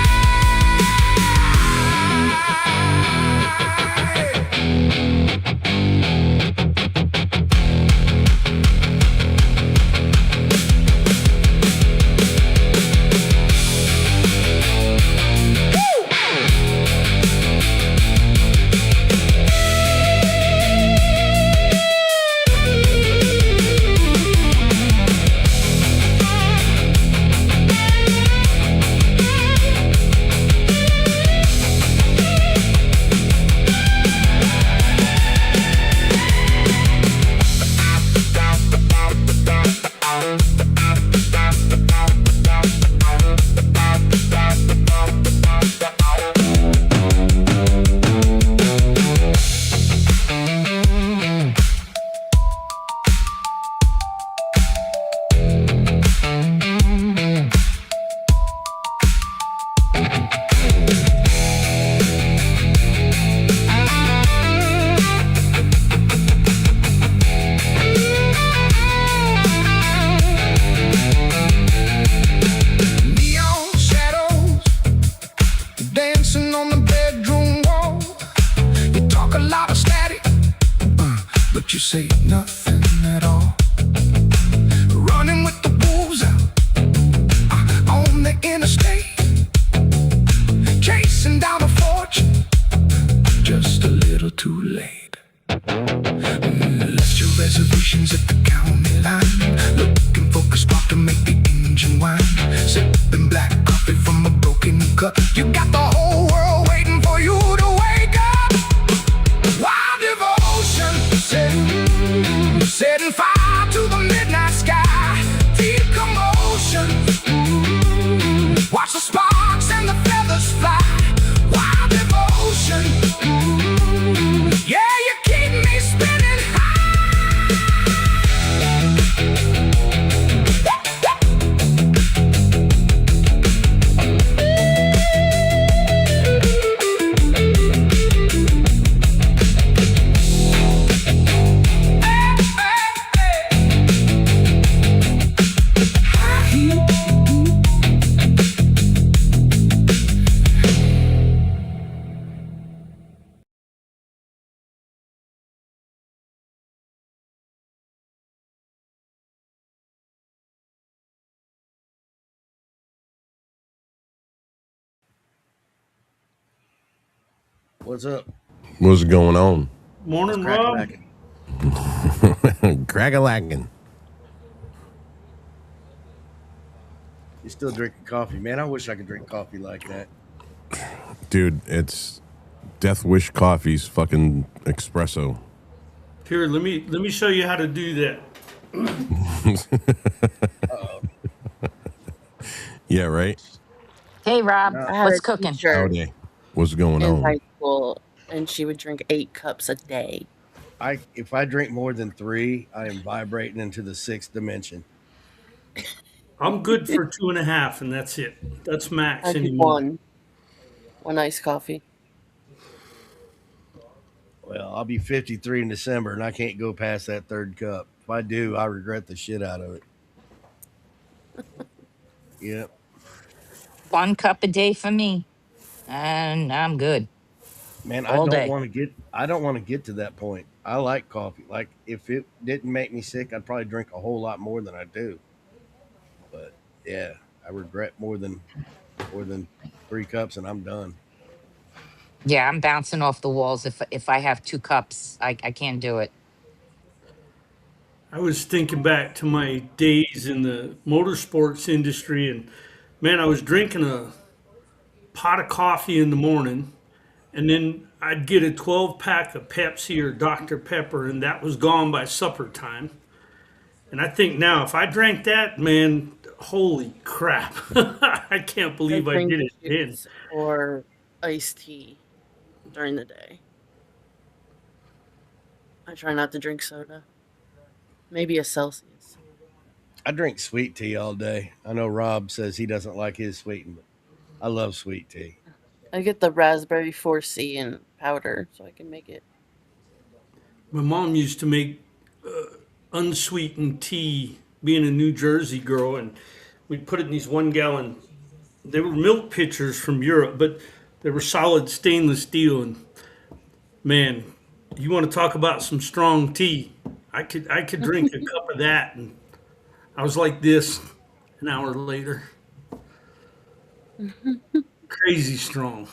Neon shadows dancing on the bedroom wall. You talk a lot of static, but you say nothing at all. Running with the wolves out on the interstate, chasing down a fortune just a little too late. Left your reservations at the county line, looking for a spot to make the engine whine. Sipping black coffee from a broken cup, you got the whole world waiting for you to wake up. Wild devotion, setting fire to the midnight sky. Deep commotion, watch the sparks and the feathers fly. Wild devotion, yeah, you keep me spinning high. What's up? What's going on? Morning, Rob. Crack-a-lackin'. You still drinking coffee, man? I wish I could drink coffee like that. Dude, it's Death Wish Coffee's fucking espresso. Here, let me show you how to do that. Yeah, right? Hey, Rob, I had what's a cooking? teacher Howdy. What's going in on? high school, and she would drink 8 cups a day. If I drink more than 3, I am vibrating into the 6th dimension. I'm good for 2.5, and that's it. That's max I do anymore. one iced coffee. Well, I'll be 53 in December, and I can't go past that 3rd cup. If I do, I regret the shit out of it. Yep. 1 cup a day for me, and I'm good. Man, I All don't day. want to get to that point. I like coffee. Like if it didn't make me sick, I'd probably drink a whole lot more than I do. But yeah, I regret more than 3 cups and I'm done. Yeah, I'm bouncing off the walls. If I have 2 cups, I can't do it. I was thinking back to my days in the motorsports industry, and man, I was drinking a pot of coffee in the morning, and then I'd get a 12 pack of Pepsi or Dr. Pepper, and that was gone by supper time. And I think now, if I drank that, man, holy crap. I can't I believe I drink did it then. juice or iced tea during the day. I try not to drink soda. Maybe a Celsius. I drink sweet tea all day. I know Rob says he doesn't like his sweetened, but I love sweet tea. I get the raspberry 4C in powder so I can make it. My mom used to make unsweetened tea, being a New Jersey girl, and we'd put it in these 1 gallon. They were milk pitchers from Europe, but they were solid stainless steel. And man, you want to talk about some strong tea? I could drink a cup of that, and I was like this an hour later. Crazy strong.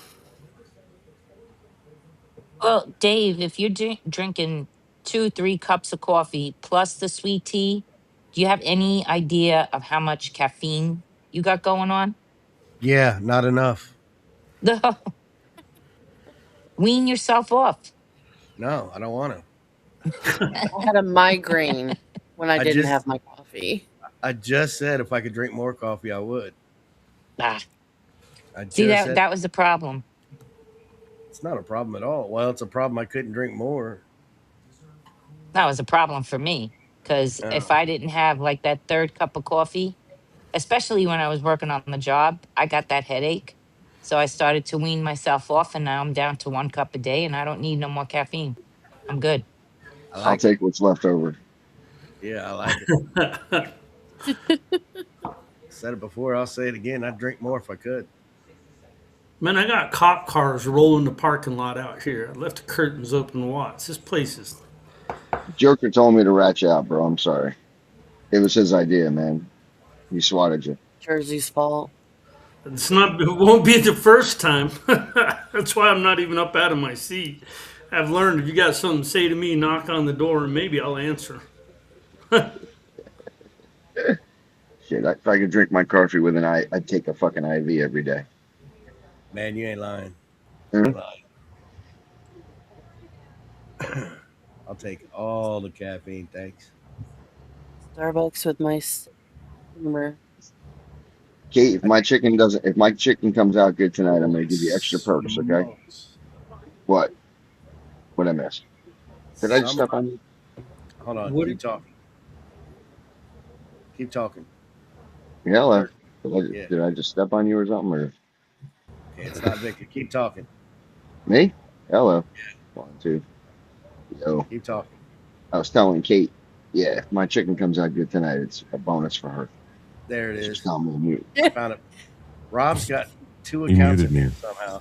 Well, Dave, if you're drinking 2, 3 cups of coffee plus the sweet tea, do you have any idea of how much caffeine you got going on? Yeah, not enough. Wean yourself off. No, I don't want to. I had a migraine when I I didn't just have my coffee. I just said if I could drink more coffee, I would. Ah, I see just that said that was the problem. it's not a problem at all. Well, it's a problem I couldn't drink more. That was a problem for me because if No. I didn't have like that 3rd cup of coffee, especially when I was working on the job, I got that headache. So I started to wean myself off, and now I'm down to 1 cup a day, and I don't need no more caffeine. I'm good. I I'll like it. take what's left over. Yeah, I like it. Said it before, I'll say it again. I'd drink more if I could. Man, I got cop cars rolling the parking lot out here. I left the curtains open to watch. This place is. Joker told me to rat you out, bro. I'm sorry. It was his idea, man. He swatted you. Jersey's fault. It's not. It won't be the first time. That's why I'm not even up out of my seat. I've learned if you got something to say to me, knock on the door, and maybe I'll answer. Shit, if I could drink my coffee with an I, I'd take a fucking IV every day. Man, you ain't lying. Hmm? You ain't lying. I'll take all the caffeine, thanks. Starbucks with my steamer. Kate, if my chicken comes out good tonight, I'm gonna give you extra perks, okay? Smokes. What? What I missed? Did I just step Somebody, on you? hold on, What? keep talking. Keep talking. Hello. Turkey. Yeah. Did I just step on you or something? Or Okay, it's not Victor. Keep talking. me? Hello. 1, 2. Yo. Keep talking. I was telling Kate, yeah, if my chicken comes out good tonight, it's a bonus for her. There it Just is. tell me to mute. I found it. Rob's got 2 He accounts muted in here me. somehow.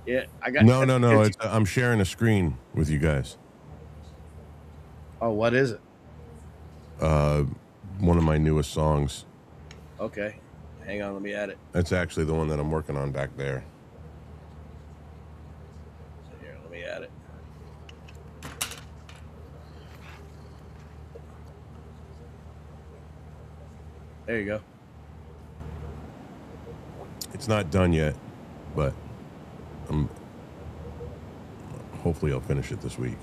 Yeah, I got. No. It's, I'm sharing a screen with you guys. Oh, what is it? One of my newest songs. Okay, hang on. Let me add it. That's actually the one that I'm working on back there. Here, let me add it. There you go. It's not done yet, but hopefully I'll finish it this week.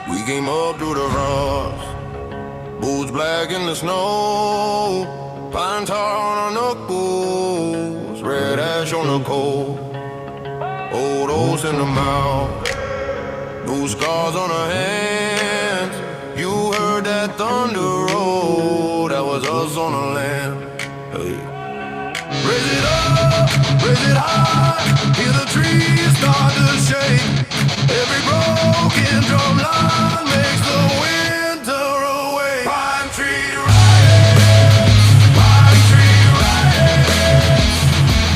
We came up through the rocks, boots black in the snow, pine tar on our knuckles, red ash on the coal, old oats in the mouth, new scars on our hands. You heard that thunder roll, that was us on the land. Hey. Raise it up, raise it high, hear the trees start to shake. Every broken drum line makes the winter away. Pine tree riding, pine tree riding.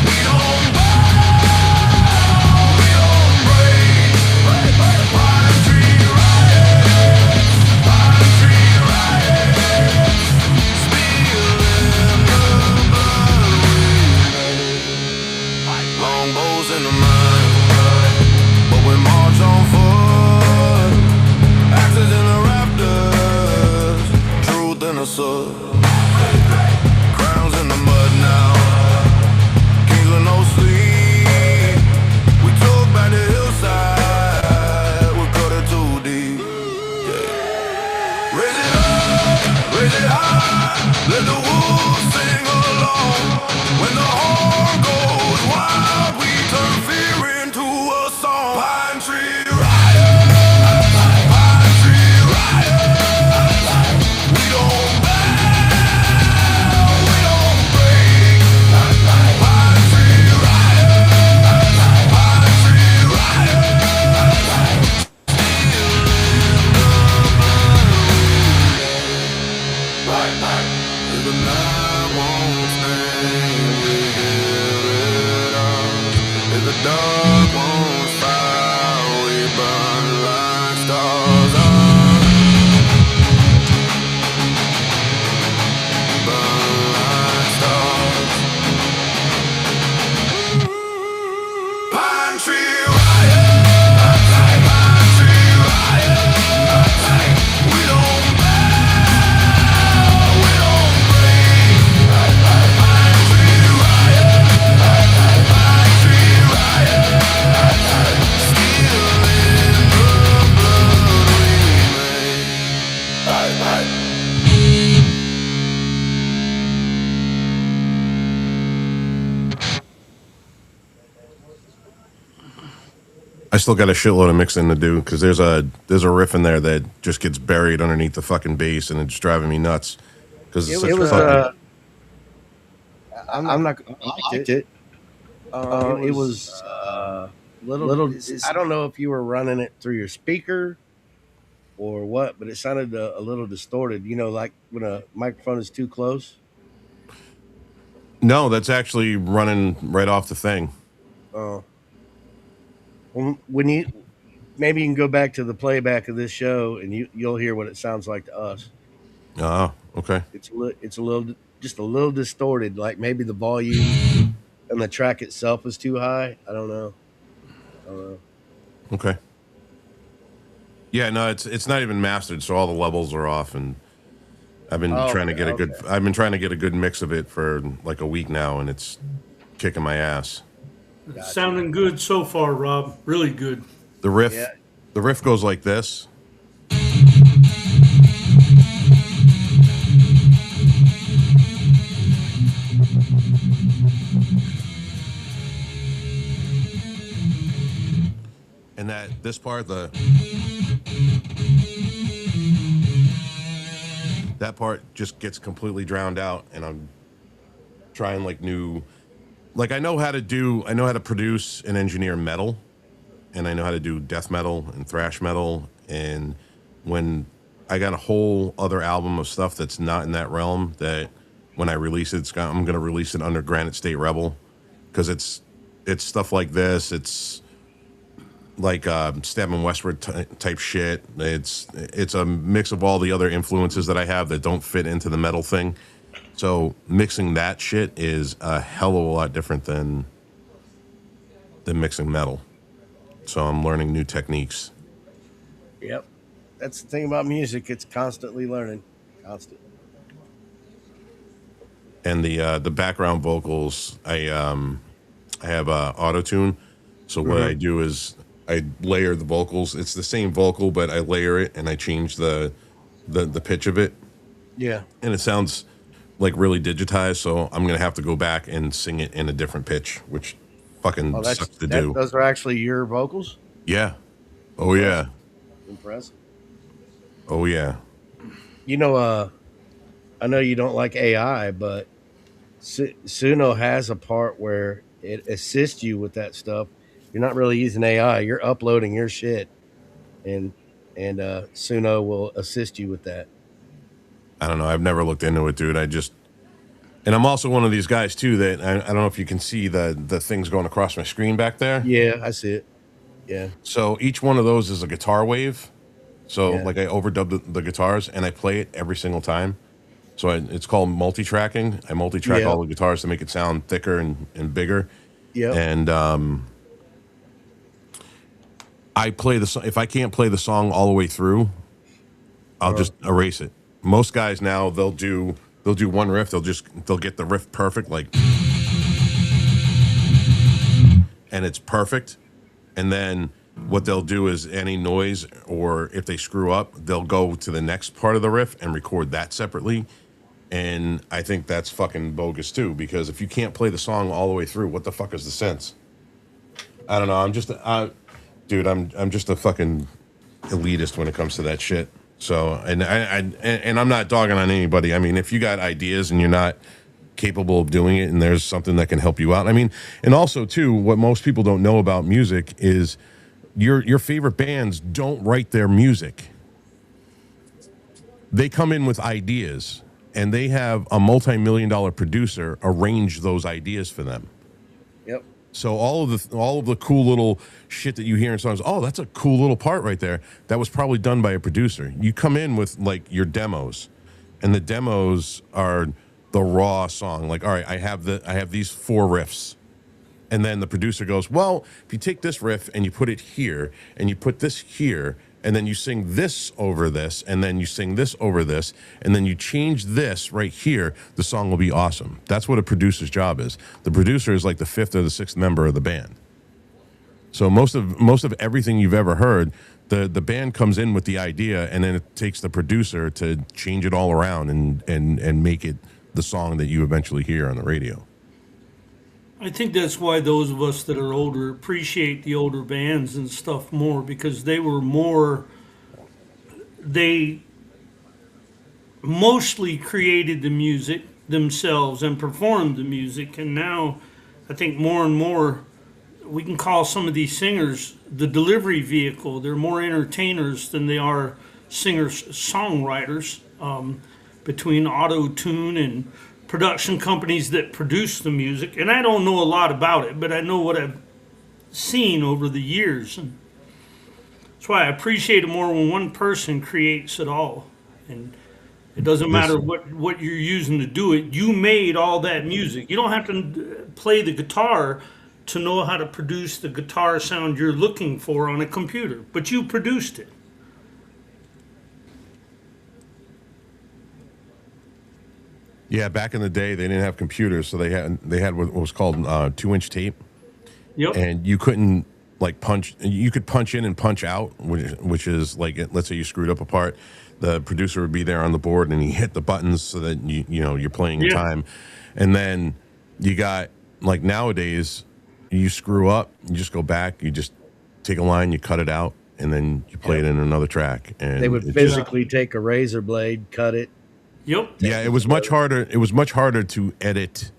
We don't bow, we don't break. Pine tree riding, pine tree riding. Still in the blood we made. Longbows in the mine, but we march on foot. Axes in the rafters, truth in the soot. Crowns in the mud now, kings with no sleep. We took back the hillside, we cut it too deep. Yeah. Raise it up, raise it high, let the wolves sing along. When the horn goes wild, we turn fear into a song. Pine tree riot, pine tree riot. We don't bow, we don't break. Pine tree riot, pine tree riot. Still in the blood. If the night won't stay, we hear it out. If the dark won't fire, we burn like stars out. Burn like stars. Pine tree riot, pine tree riot. We don't bow, we don't break. Pine tree riot, pine tree riot. Still in the blood we made. I still got a shitload of mixing to do because there's a riff in there that just gets buried underneath the fucking bass and it's driving me nuts because it's such It was fucking. I'm not. I liked it. It was little. I don't know if you were running it through your speaker or what, but it sounded a little distorted. You know, like when a microphone is too close. No, that's actually running right off the thing. Oh. When you maybe you can go back to the playback of this show and you'll hear what it sounds like to us. Oh, okay. It's a little just a little distorted. Like maybe the volume and the track itself is too high. I don't know. Okay. Yeah, no, it's not even mastered, so all the levels are off, and I've been trying to get a good. I've been trying to get a good mix of it for like a week now, and it's kicking my ass. It's sounding good so far, Rob. Really good. The riff goes like this. And this part, that part just gets completely drowned out, and I'm trying I know how to produce and engineer metal, and I know how to do death metal and thrash metal, and when I got a whole other album of stuff that's not in that realm, that when I release it, I'm going to release it under Granite State Rebel, because it's stuff like this. It's like Stabbing Westward type shit. It's a mix of all the other influences that I have that don't fit into the metal thing, So mixing that shit is a hell of a lot different than mixing metal. So I'm learning new techniques. Yep. That's the thing about music. It's constantly learning. Constant. And the background vocals, I have auto tune. So what I do is I layer the vocals. It's the same vocal, but I layer it and I change the pitch of it. Yeah. And it sounds like really digitized. So I'm gonna have to go back and sing it in a different pitch, which fucking sucks to do. Those are actually your vocals? Yeah. Oh yeah. Impressive. Oh yeah. You know, I know you don't like AI, but Suno has a part where it assists you with that stuff. You're not really using AI. You're uploading your shit, and Suno will assist you with that. I don't know. I've never looked into it, dude. And I'm also one of these guys too that I don't know if you can see the things going across my screen back there. Yeah, I see it. Yeah. So each one of those is a guitar wave. So Yeah. like I overdub the guitars and I play it every single time. So it's called multi-tracking. I multi-track Yeah. all the guitars to make it sound thicker and bigger. Yeah. And I play the if I can't play the song all the way through, I'll just erase it. Most guys now they'll do one riff. They'll get the riff perfect, like, and it's perfect. And then what they'll do is any noise or if they screw up, they'll go to the next part of the riff and record that separately. And I think that's fucking bogus too, because if you can't play the song all the way through, what the fuck is the sense? I don't know. I'm just a fucking elitist when it comes to that shit. So, and I'm not dogging on anybody. I mean, if you got ideas and you're not capable of doing it and there's something that can help you out. I mean, and also too, what most people don't know about music is your favorite bands don't write their music. They come in with ideas and they have a multi-million-dollar producer arrange those ideas for them. Yep. So all of the cool little shit that you hear in songs, oh, that's a cool little part right there. That was probably done by a producer. You come in with like your demos, and the demos are the raw song. Like, all right, I have these 4 riffs. And then the producer goes, well, if you take this riff and you put it here, and you put this here, and then you sing this over this, and then you sing this over this, and then you change this right here, the song will be awesome. That's what a producer's job is. The producer is like the 5th or the 6th member of the band. So most of everything you've ever heard, the band comes in with the idea, and then it takes the producer to change it all around and make it the song that you eventually hear on the radio. I think that's why those of us that are older appreciate the older bands and stuff more, because they mostly created the music themselves and performed the music. And now I think more and more we can call some of these singers the delivery vehicle. They're more entertainers than they are singers, songwriters, between auto-tune and production companies that produce the music. And I don't know a lot about it, but I know what I've seen over the years. And that's why I appreciate it more when one person creates it all. And it doesn't matter what you're using to do it. You made all that music. You don't have to play the guitar to know how to produce the guitar sound you're looking for on a computer, but you produced it. Yeah, back in the day, they didn't have computers, so they had what was called 2-inch tape. Yep. And you couldn't like punch. You could punch in and punch out, which is like, let's say you screwed up a part, the producer would be there on the board and he hit the buttons so that you're playing in time. And then you got like nowadays, you screw up, you just go back, you just take a line, you cut it out, and then you play it in another track. And They would physically take a razor blade, cut it. Yep. Yeah, it was much harder. It was much harder to edit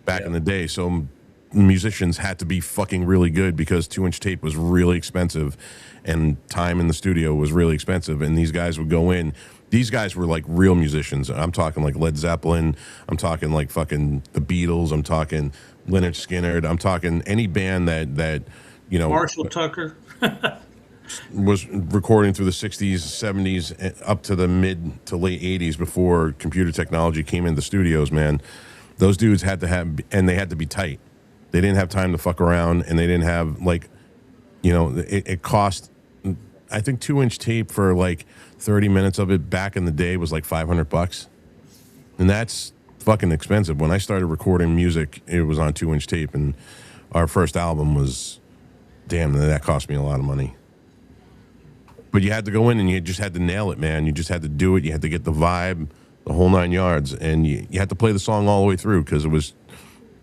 back in the day. So musicians had to be fucking really good because 2-inch tape was really expensive and time in the studio was really expensive. And these guys would go in. These guys were like real musicians. I'm talking like Led Zeppelin. I'm talking like fucking the Beatles. I'm talking Lynyrd Skynyrd. I'm talking any band that Marshall Tucker. was recording through the 60s, 70s, up to the mid to late 80s before computer technology came into studios, man. Those dudes had to have, and they had to be tight. They didn't have time to fuck around, and they didn't have, like, you know, it cost, I think 2-inch tape for like 30 minutes of it back in the day was like $500. And that's fucking expensive. When I started recording music, it was on 2-inch tape, and our first album was, damn, that cost me a lot of money. But you had to go in and you just had to nail it, man. You just had to do it. You had to get the vibe, the whole 9 yards, and you had to play the song all the way through because it was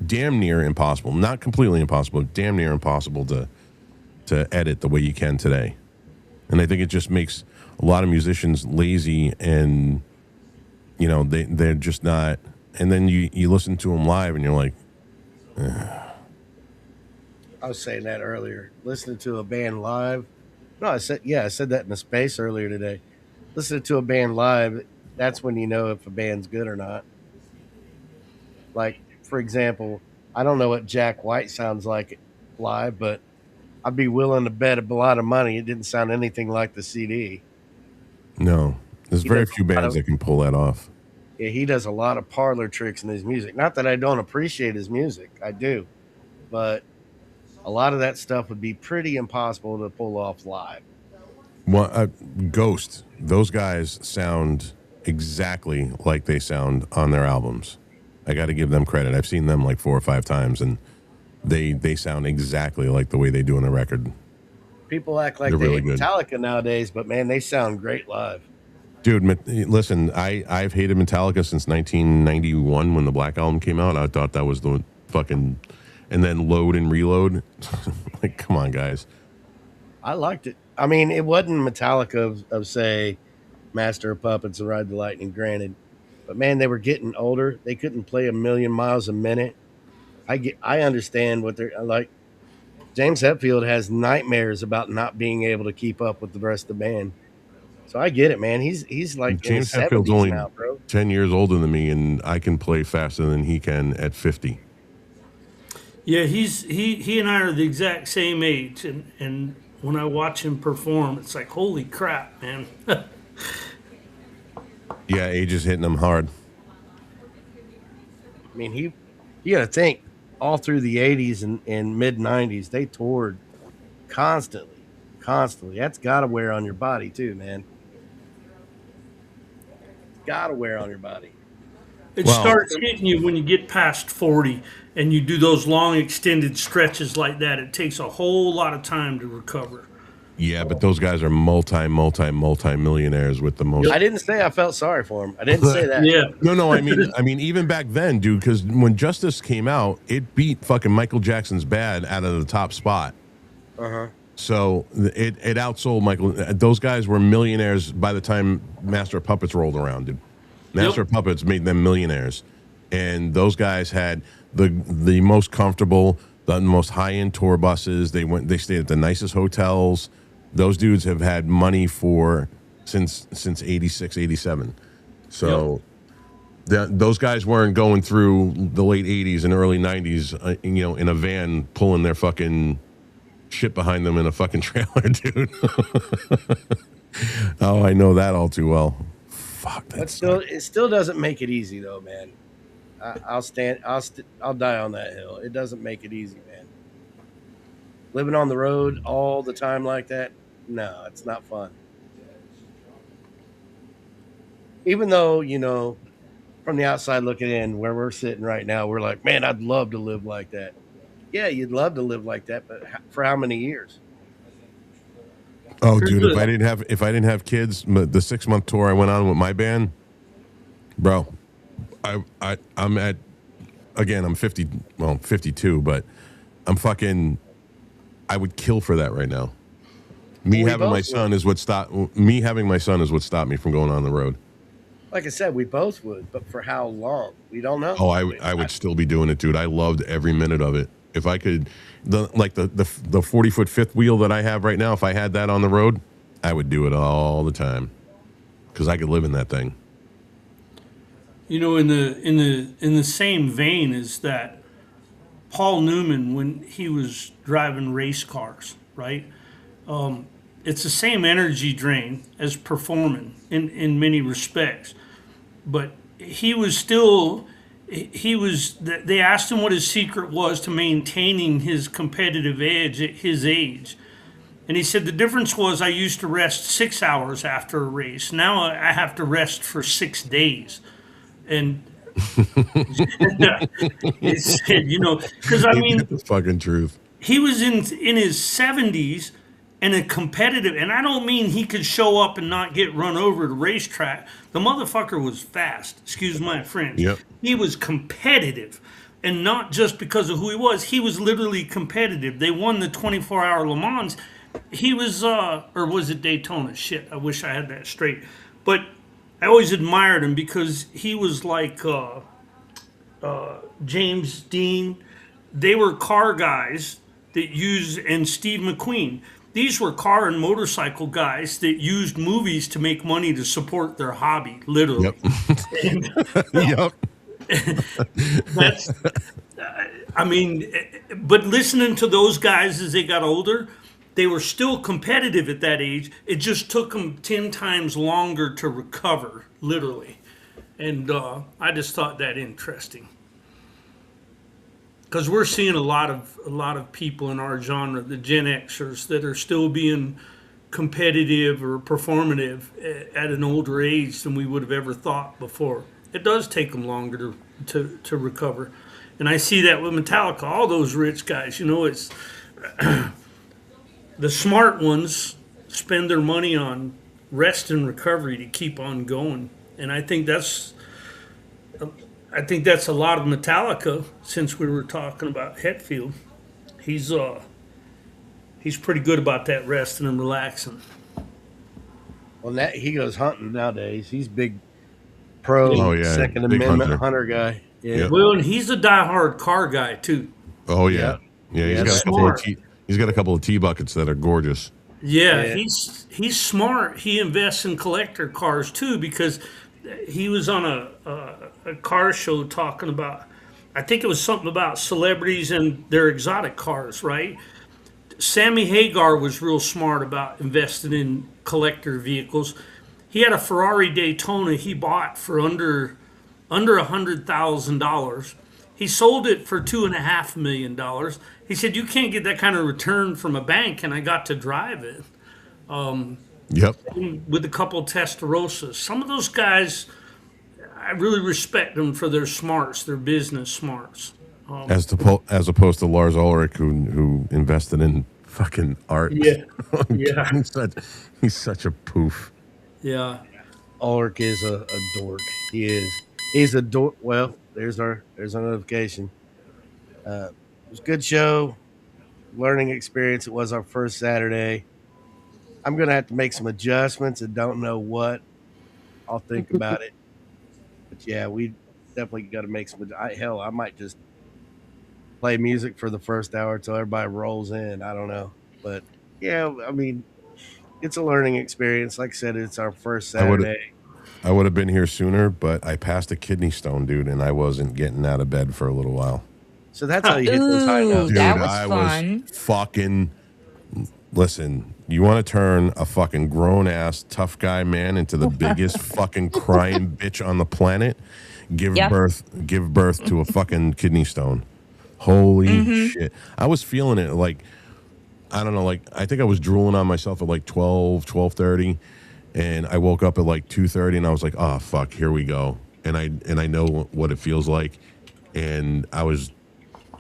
damn near impossible. Not completely impossible, but damn near impossible to edit the way you can today. And I think it just makes a lot of musicians lazy, and you know they're just not. And then you listen to them live, and you're like, I was saying that earlier. Listening to a band live. No, I said that in the space earlier today. Listening to a band live, that's when you know if a band's good or not. Like, for example, I don't know what Jack White sounds like live, but I'd be willing to bet a lot of money it didn't sound anything like the CD. no. There's He very does few a lot bands of- that can pull that off. Yeah, he does a lot of parlor tricks in his music. Not that I don't appreciate his music, I do, but a lot of that stuff would be pretty impossible to pull off live. Well, Ghost, those guys sound exactly like they sound on their albums. I got to give them credit. I've seen them like 4 or 5 times, and they sound exactly like the way they do on the record. People act like They're they really hate good. Metallica nowadays, but man, they sound great live. Dude, listen, I've hated Metallica since 1991 when the Black Album came out. I thought that was the fucking, and then Load and Reload. Like, come on, guys. I liked it. I mean, it wasn't Metallica of say, Master of Puppets and Ride the Lightning, granted, but man, they were getting older. They couldn't play a million miles a minute. I understand what they're like. James Hetfield has nightmares about not being able to keep up with the rest of the band. So I get it, man. He's like in his James Hetfield's 70s only now, bro. 10 years older than me, and I can play faster than he can at 50. Yeah, he and I are the exact same age, and when I watch him perform, it's like, holy crap, man. Yeah, age is hitting him hard. I mean, you got to think all through the 80s and mid 90s, they toured constantly. That's got to wear on your body too, man. Got to wear on your body. It starts hitting you when you get past 40 and you do those long extended stretches like that. It takes a whole lot of time to recover. Yeah, but those guys are multi-millionaires with the most. I didn't say I felt sorry for him. I didn't say that. Yeah. No, I mean, even back then, dude, because when Justice came out, it beat fucking Michael Jackson's Bad out of the top spot. Uh-huh. So it outsold Michael. Those guys were millionaires by the time Master of Puppets rolled around, dude. Master of Puppets made them millionaires, and those guys had the most comfortable, the most high-end tour buses. They stayed at the nicest hotels. Those dudes have had money since 86, 87. So those guys weren't going through the late 80s and early 90s, in a van pulling their fucking shit behind them in a fucking trailer, dude. Oh, I know that all too well. Fuck that. But it still doesn't make it easy though, man. I'll die on that hill. It doesn't make it easy, man. Living on the road all the time like that, no, it's not fun. Even though, from the outside looking in, where we're sitting right now, we're like, man, I'd love to live like that. Yeah, you'd love to live like that, but for how many years? Oh, dude, if I didn't have kids, the 6-month tour I went on with my band, bro, I'm 52, but I would kill for that right now. Having my son is what stopped me from going on the road. Like I said, we both would, but for how long? We don't know. Oh, I would still be doing it, dude. I loved every minute of it. If I could, the 40-foot fifth wheel that I have right now, if I had that on the road, I would do it all the time because I could live in that thing. In the same vein as that, Paul Newman, when he was driving race cars, right? it's the same energy drain as performing in many respects. But he was still he was they asked him what his secret was to maintaining his competitive edge at his age. And he said the difference was I used to rest 6 hours after a race. Now I have to rest for 6 days. And he said, because I Ain't mean, that the fucking truth? he was in his 70s and a competitive, and I don't mean he could show up and not get run over at a racetrack. The motherfucker was fast, excuse my French. Yep. He was competitive, and not just because of who he was literally competitive. They won the 24-hour Le Mans. He was or was it Daytona? Shit, I wish I had that straight. But I always admired him because he was like James Dean. They were car guys that used, and Steve McQueen. These were car and motorcycle guys that used movies to make money to support their hobby, literally. Yep. Yep. That's, I mean, but listening to those guys as they got older, they were still competitive at that age. It just took them 10 times longer to recover, literally. And I just thought that interesting. Because we're seeing a lot of people in our genre, the Gen Xers, that are still being competitive or performative at an older age than we would have ever thought before. It does take them longer to recover, and I see that with Metallica. All those rich guys, it's the smart ones spend their money on rest and recovery to keep on going, and I think that's a lot of Metallica. Since we were talking about Hetfield, he's pretty good about that resting and relaxing. Well, that he goes hunting nowadays. He's big pro Oh, yeah, Second big Amendment hunter. hunter guy. Yeah. Yep. Well, and he's a diehard car guy too. Oh yeah. Yeah, Yeah, he's got a couple of tea buckets that are gorgeous. Yeah, Yeah. he's smart. He invests in collector cars too because he was on a car show talking about, I think it was something about celebrities and their exotic cars, right? Sammy Hagar was real smart about investing in collector vehicles. He had a Ferrari Daytona he bought for under $100,000. He sold it for $2.5 million. He said, "You can't get that kind of return from a bank," and I got to drive it. Yep. With a couple of Testarossas. Some of those guys, I really respect them for their smarts, their business smarts. As opposed to Lars Ulrich, who invested in fucking art. Yeah. Yeah. he's such a poof. Yeah. Ulrich is a dork. He is. He's a dork. Well, there's our notification. It was a good show, learning experience. It was our first Saturday. I'm gonna have to make some adjustments and don't know what. I'll think about it. But yeah, we definitely got to make some. I might just play music for the first hour till everybody rolls in. I don't know, but yeah, I mean, it's a learning experience. Like I said, it's our first Saturday. I would have been here sooner, but I passed a kidney stone, dude, and I wasn't getting out of bed for a little while. So that's how you hit those high notes. Dude, that was I fun. was fucking. Listen, you want to turn a fucking grown ass tough guy man into the biggest fucking crying bitch on the planet? Give Yep. birth to a fucking kidney stone. Holy shit! I was feeling it like, I don't know, like I think I was drooling on myself at like 12:30, and I woke up at like 2:30, and I was like, oh fuck, here we go. And I know what it feels like, and I was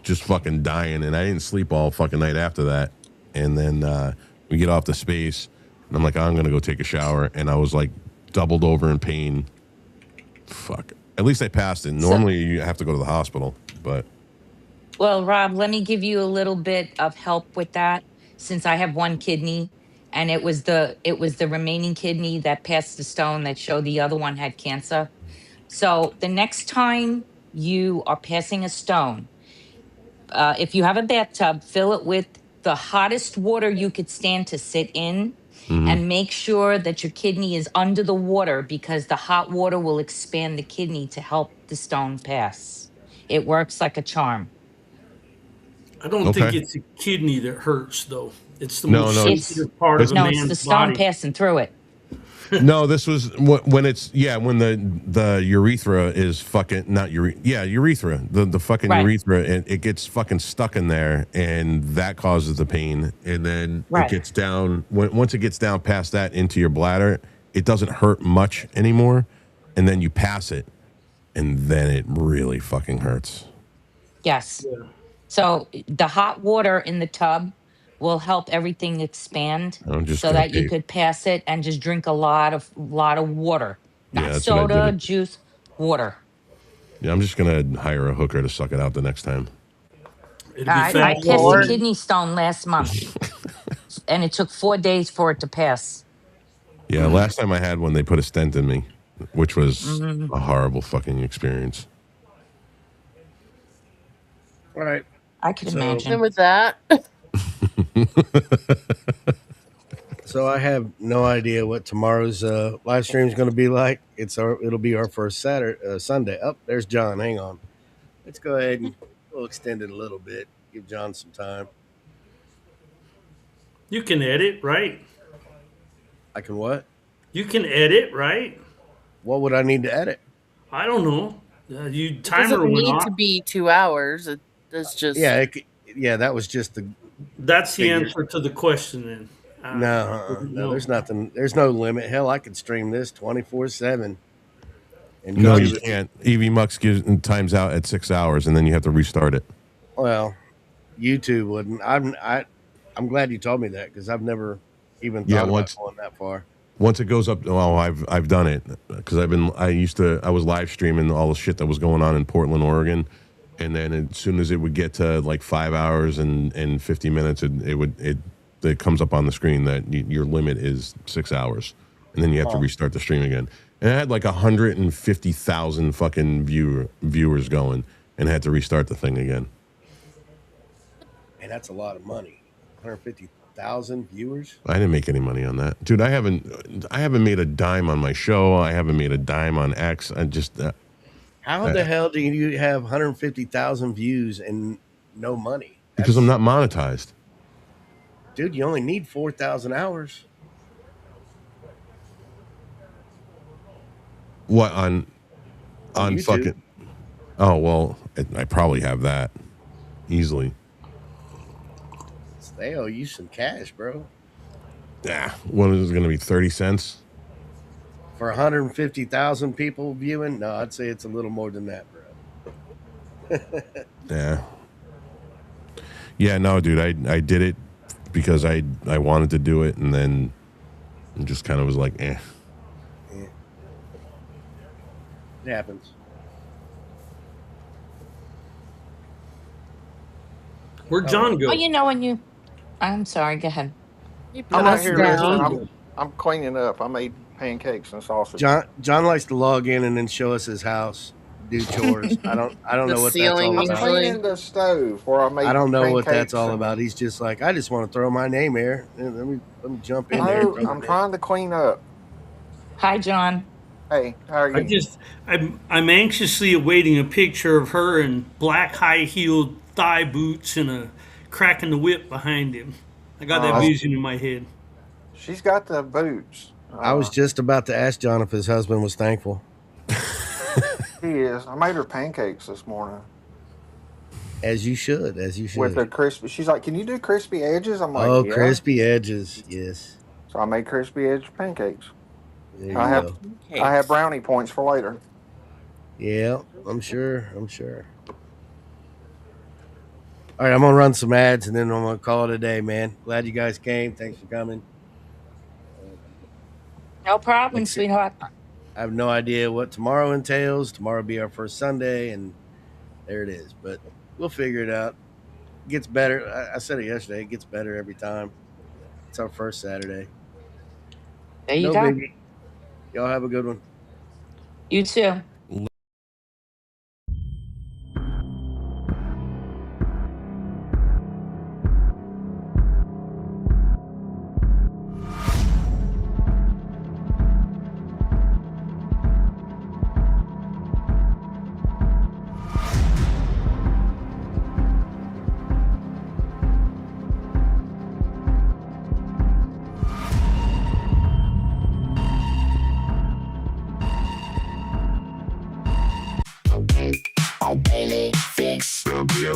just fucking dying, and I didn't sleep all fucking night after that. And then we get off the space, and I'm like, I'm gonna go take a shower, and I was like doubled over in pain. Fuck. At least I passed it. Normally you have to go to the hospital, but Well, Rob, let me give you a little bit of help with that since I have one kidney and it was the remaining kidney that passed the stone that showed the other one had cancer. So the next time you are passing a stone, if you have a bathtub, fill it with the hottest water you could stand to sit in, and make sure that your kidney is under the water because the hot water will expand the kidney to help the stone pass. It works like a charm. I don't think it's a kidney that hurts, though. It's the No, most no, sensitive part of it's a No, it's the man's stone body. passing through it. no. This was when it's when the urethra is fucking not urethra the fucking Right. urethra it gets fucking stuck in there and that causes the pain and then it Right. gets down once it gets down past that into your bladder it doesn't hurt much anymore and then you pass it and then it really fucking hurts. Yes. So the hot water in the tub will help everything expand I'm just so gonna that you pay. could pass it and just drink a lot of water. Yeah, Not that's what I did soda, it. juice, water. Yeah, I'm just gonna hire a hooker to suck it out the next time. It'll be I fast passed a forward. kidney stone last month and it took 4 days for it to pass. Yeah, last time I had one, they put a stent in me, which was Mhm. a horrible fucking experience. All right. I could So- imagine. And with that, So I have no idea what tomorrow's live stream is going to be like. It'll be our first Sunday. Oh, there's John. Hang on. Let's go ahead and we'll extend it a little bit. Give John some time. You can edit, right? I can what? You can edit, right? What would I need to edit? I don't know. You it timer doesn't went need off. to be 2 hours. It's just Yeah, that was just the. That's the figure. answer to the question then. No, there's nothing. There's no limit. Hell, I could stream this 24/7. And No, go you to the- can't. EV Mux gives times out at 6 hours, and then you have to restart it. Well, YouTube wouldn't. I'm glad you told me that because I've never even Yeah, thought once- about going that far. Once it goes up, I've done it because I was live streaming all the shit that was going on in Portland, Oregon, and then as soon as it would get to like 5 hours and 50 minutes, it comes up on the screen that your limit is 6 hours, and then you have to restart the stream again. And I had like 150,000 fucking viewers going, and had to restart the thing again. And that's a lot of money. 150,000 viewers. I didn't make any money on that, dude. I haven't made a dime on my show. I haven't made a dime on X. I just How the hell do you have 150,000 views and no money? because I'm not monetized. Dude, you only need 4,000 hours. What on YouTube. fucking? Oh well, I probably have that easily. They owe you some cash, bro. Yeah, what is it going to be? 30 cents? For 150,000 people viewing? No, I'd say it's a little more than that, bro. Yeah. Yeah, no, dude. I did it because I wanted to do it, and then it just kind of was like, eh. It happens. Where'd John go? Well, you know when you. I'm sorry. Go ahead. I'm not us here down. listening. I'm cleaning up. I made pancakes and sausage. John likes to log in and then show us his house, do chores. I don't The know what that's ceiling all I'm about. usually. cleaning the stove where I made. I don't know what pancakes that's all and- about. He's just like, I just want to throw my name here. Let me jump in there. No, I'm trying to clean up. Hi, John. Hey, how are you? I'm anxiously awaiting a picture of her in black high-heeled thigh boots and a cracking the whip behind him. I got that vision in my head. She's got the boots. I was just about to ask John if his husband was thankful. He is. I made her pancakes this morning As you should. with the crispy. She's like, "Can you do crispy edges?" I'm like, Oh, "Yeah." crispy edges. Yes. So I made crispy edge pancakes. There you I go. have brownie points for later. Yeah, I'm sure. All right, I'm gonna run some ads and then I'm gonna call it a day, man. Glad you guys came. Thanks for coming. No problem, sweetheart. I have no idea what tomorrow entails. Tomorrow will be our first Sunday, and there it is. But we'll figure it out. It gets better. I said it yesterday. It gets better every time. It's our first Saturday. There you No go. biggie. Y'all have a good one. You too.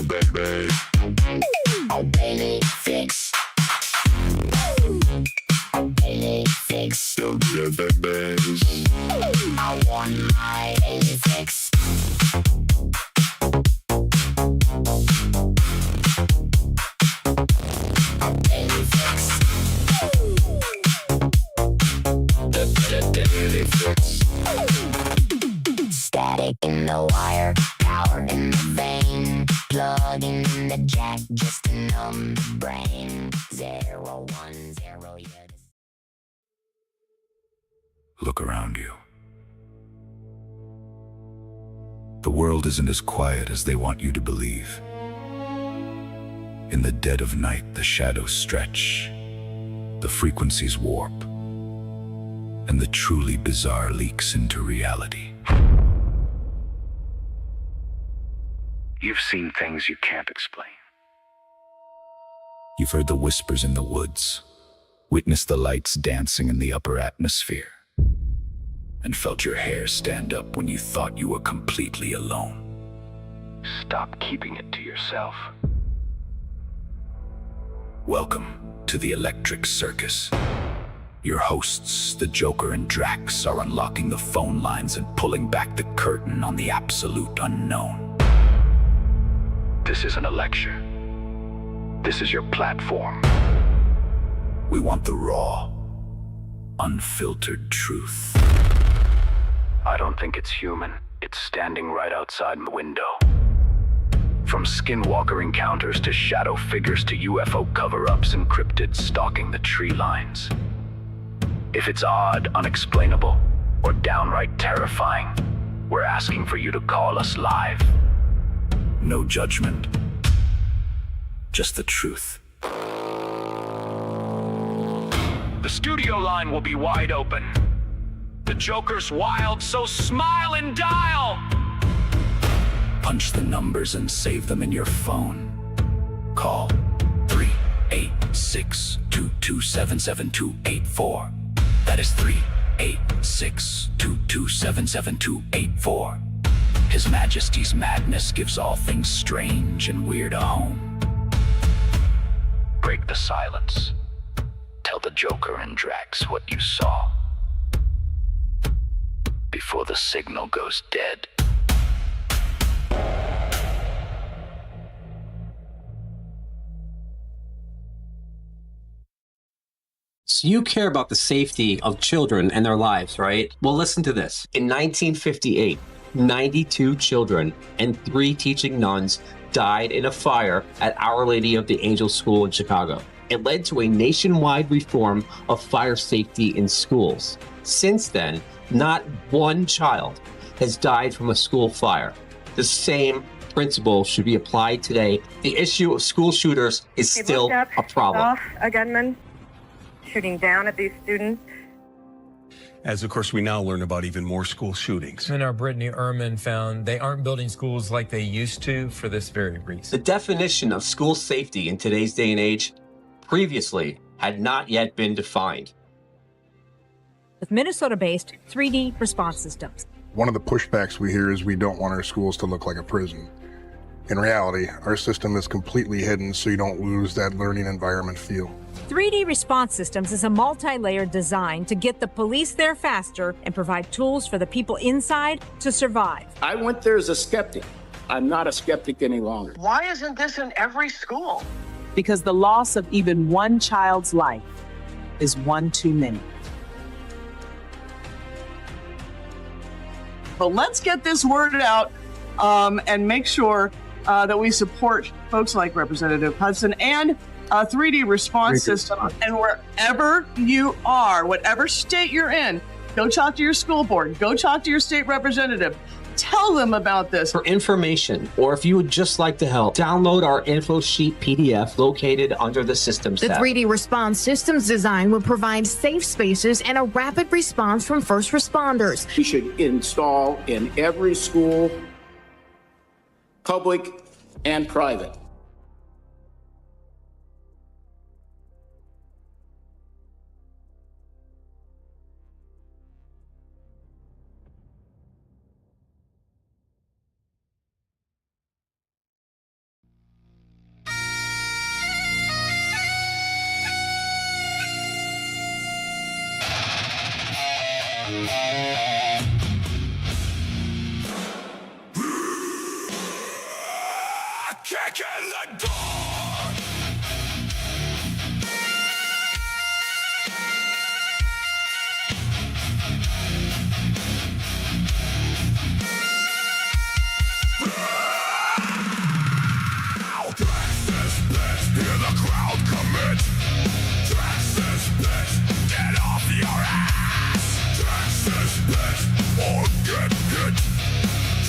baby. Oh baby, fix. Oh baby, fix. Don't get baby. I want my baby fix. Oh baby, fix. Daily fix. Static in the wire, power in the vein. Plugging in the jack just to numb the brain. 010, yeah. Look around you. The world isn't as quiet as they want you to believe. In the dead of night, the shadows stretch, the frequencies warp, and the truly bizarre leaks into reality. You've seen things you can't explain. You've heard the whispers in the woods, witnessed the lights dancing in the upper atmosphere, and felt your hair stand up when you thought you were completely alone. Stop keeping it to yourself. Welcome to the Electric Circus. Your hosts, the Joker and Drax, are unlocking the phone lines and pulling back the curtain on the absolute unknown. This isn't a lecture. This is your platform. We want the raw, unfiltered truth. I don't think it's human. It's standing right outside the window. From skinwalker encounters to shadow figures to UFO cover-ups and cryptids stalking the tree lines. If it's odd, unexplainable, or downright terrifying, we're asking for you to call us live. No judgment, just the truth. The studio line will be wide open. The Joker's wild, so smile and dial! Punch the numbers and save them in your phone. Call 386-227-7284. That is 386-227-7284. His Majesty's madness gives all things strange and weird a home. Break the silence. Tell the Joker and Drax what you saw before the signal goes dead. So you care about the safety of children and their lives, right? Well, listen to this. In 1958, 92 children and 3 teaching nuns died in a fire at Our Lady of the Angels School in Chicago. It led to a nationwide reform of fire safety in schools. Since then, not one child has died from a school fire. The same principle should be applied today. The issue of school shooters is still a problem. A gunman shooting down at these students. As, of course, we now learn about even more school shootings. And our Brittany Ehrman found they aren't building schools like they used to for this very reason. The definition of school safety in today's day and age previously had not yet been defined. With Minnesota-based 3D response systems. One of the pushbacks we hear is we don't want our schools to look like a prison. In reality, our system is completely hidden so you don't lose that learning environment feel. 3D Response Systems is a multi-layered design to get the police there faster and provide tools for the people inside to survive. I went there as a skeptic. I'm not a skeptic any longer. Why isn't this in every school? Because the loss of even one child's life is one too many. But let's get this word out and make sure that we support folks like Representative Hudson and 3D Response System. And wherever you are, whatever state you're in, go talk to your school board, go talk to your state representative. Tell them about this. For information, or if you would just like to help, download our info sheet PDF located under the Systems The tab. 3D Response Systems design will provide safe spaces and a rapid response from first responders. We should install in every school, public and private. Kick in the door. Texas bitch, hear the crowd commit. Texas bitch, get off your ass. Texas bitch, or get hit.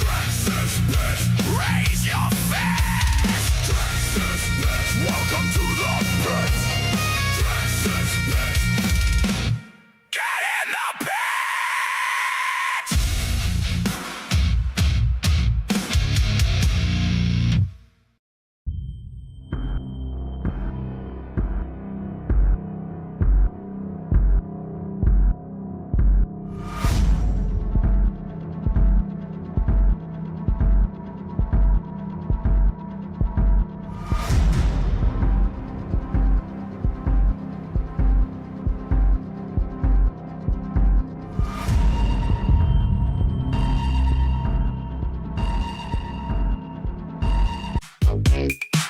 Texas bitch, raise your fist. Texas bitch, welcome to the pit. Texas bitch, get in the pit.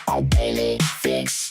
I'll barely fix.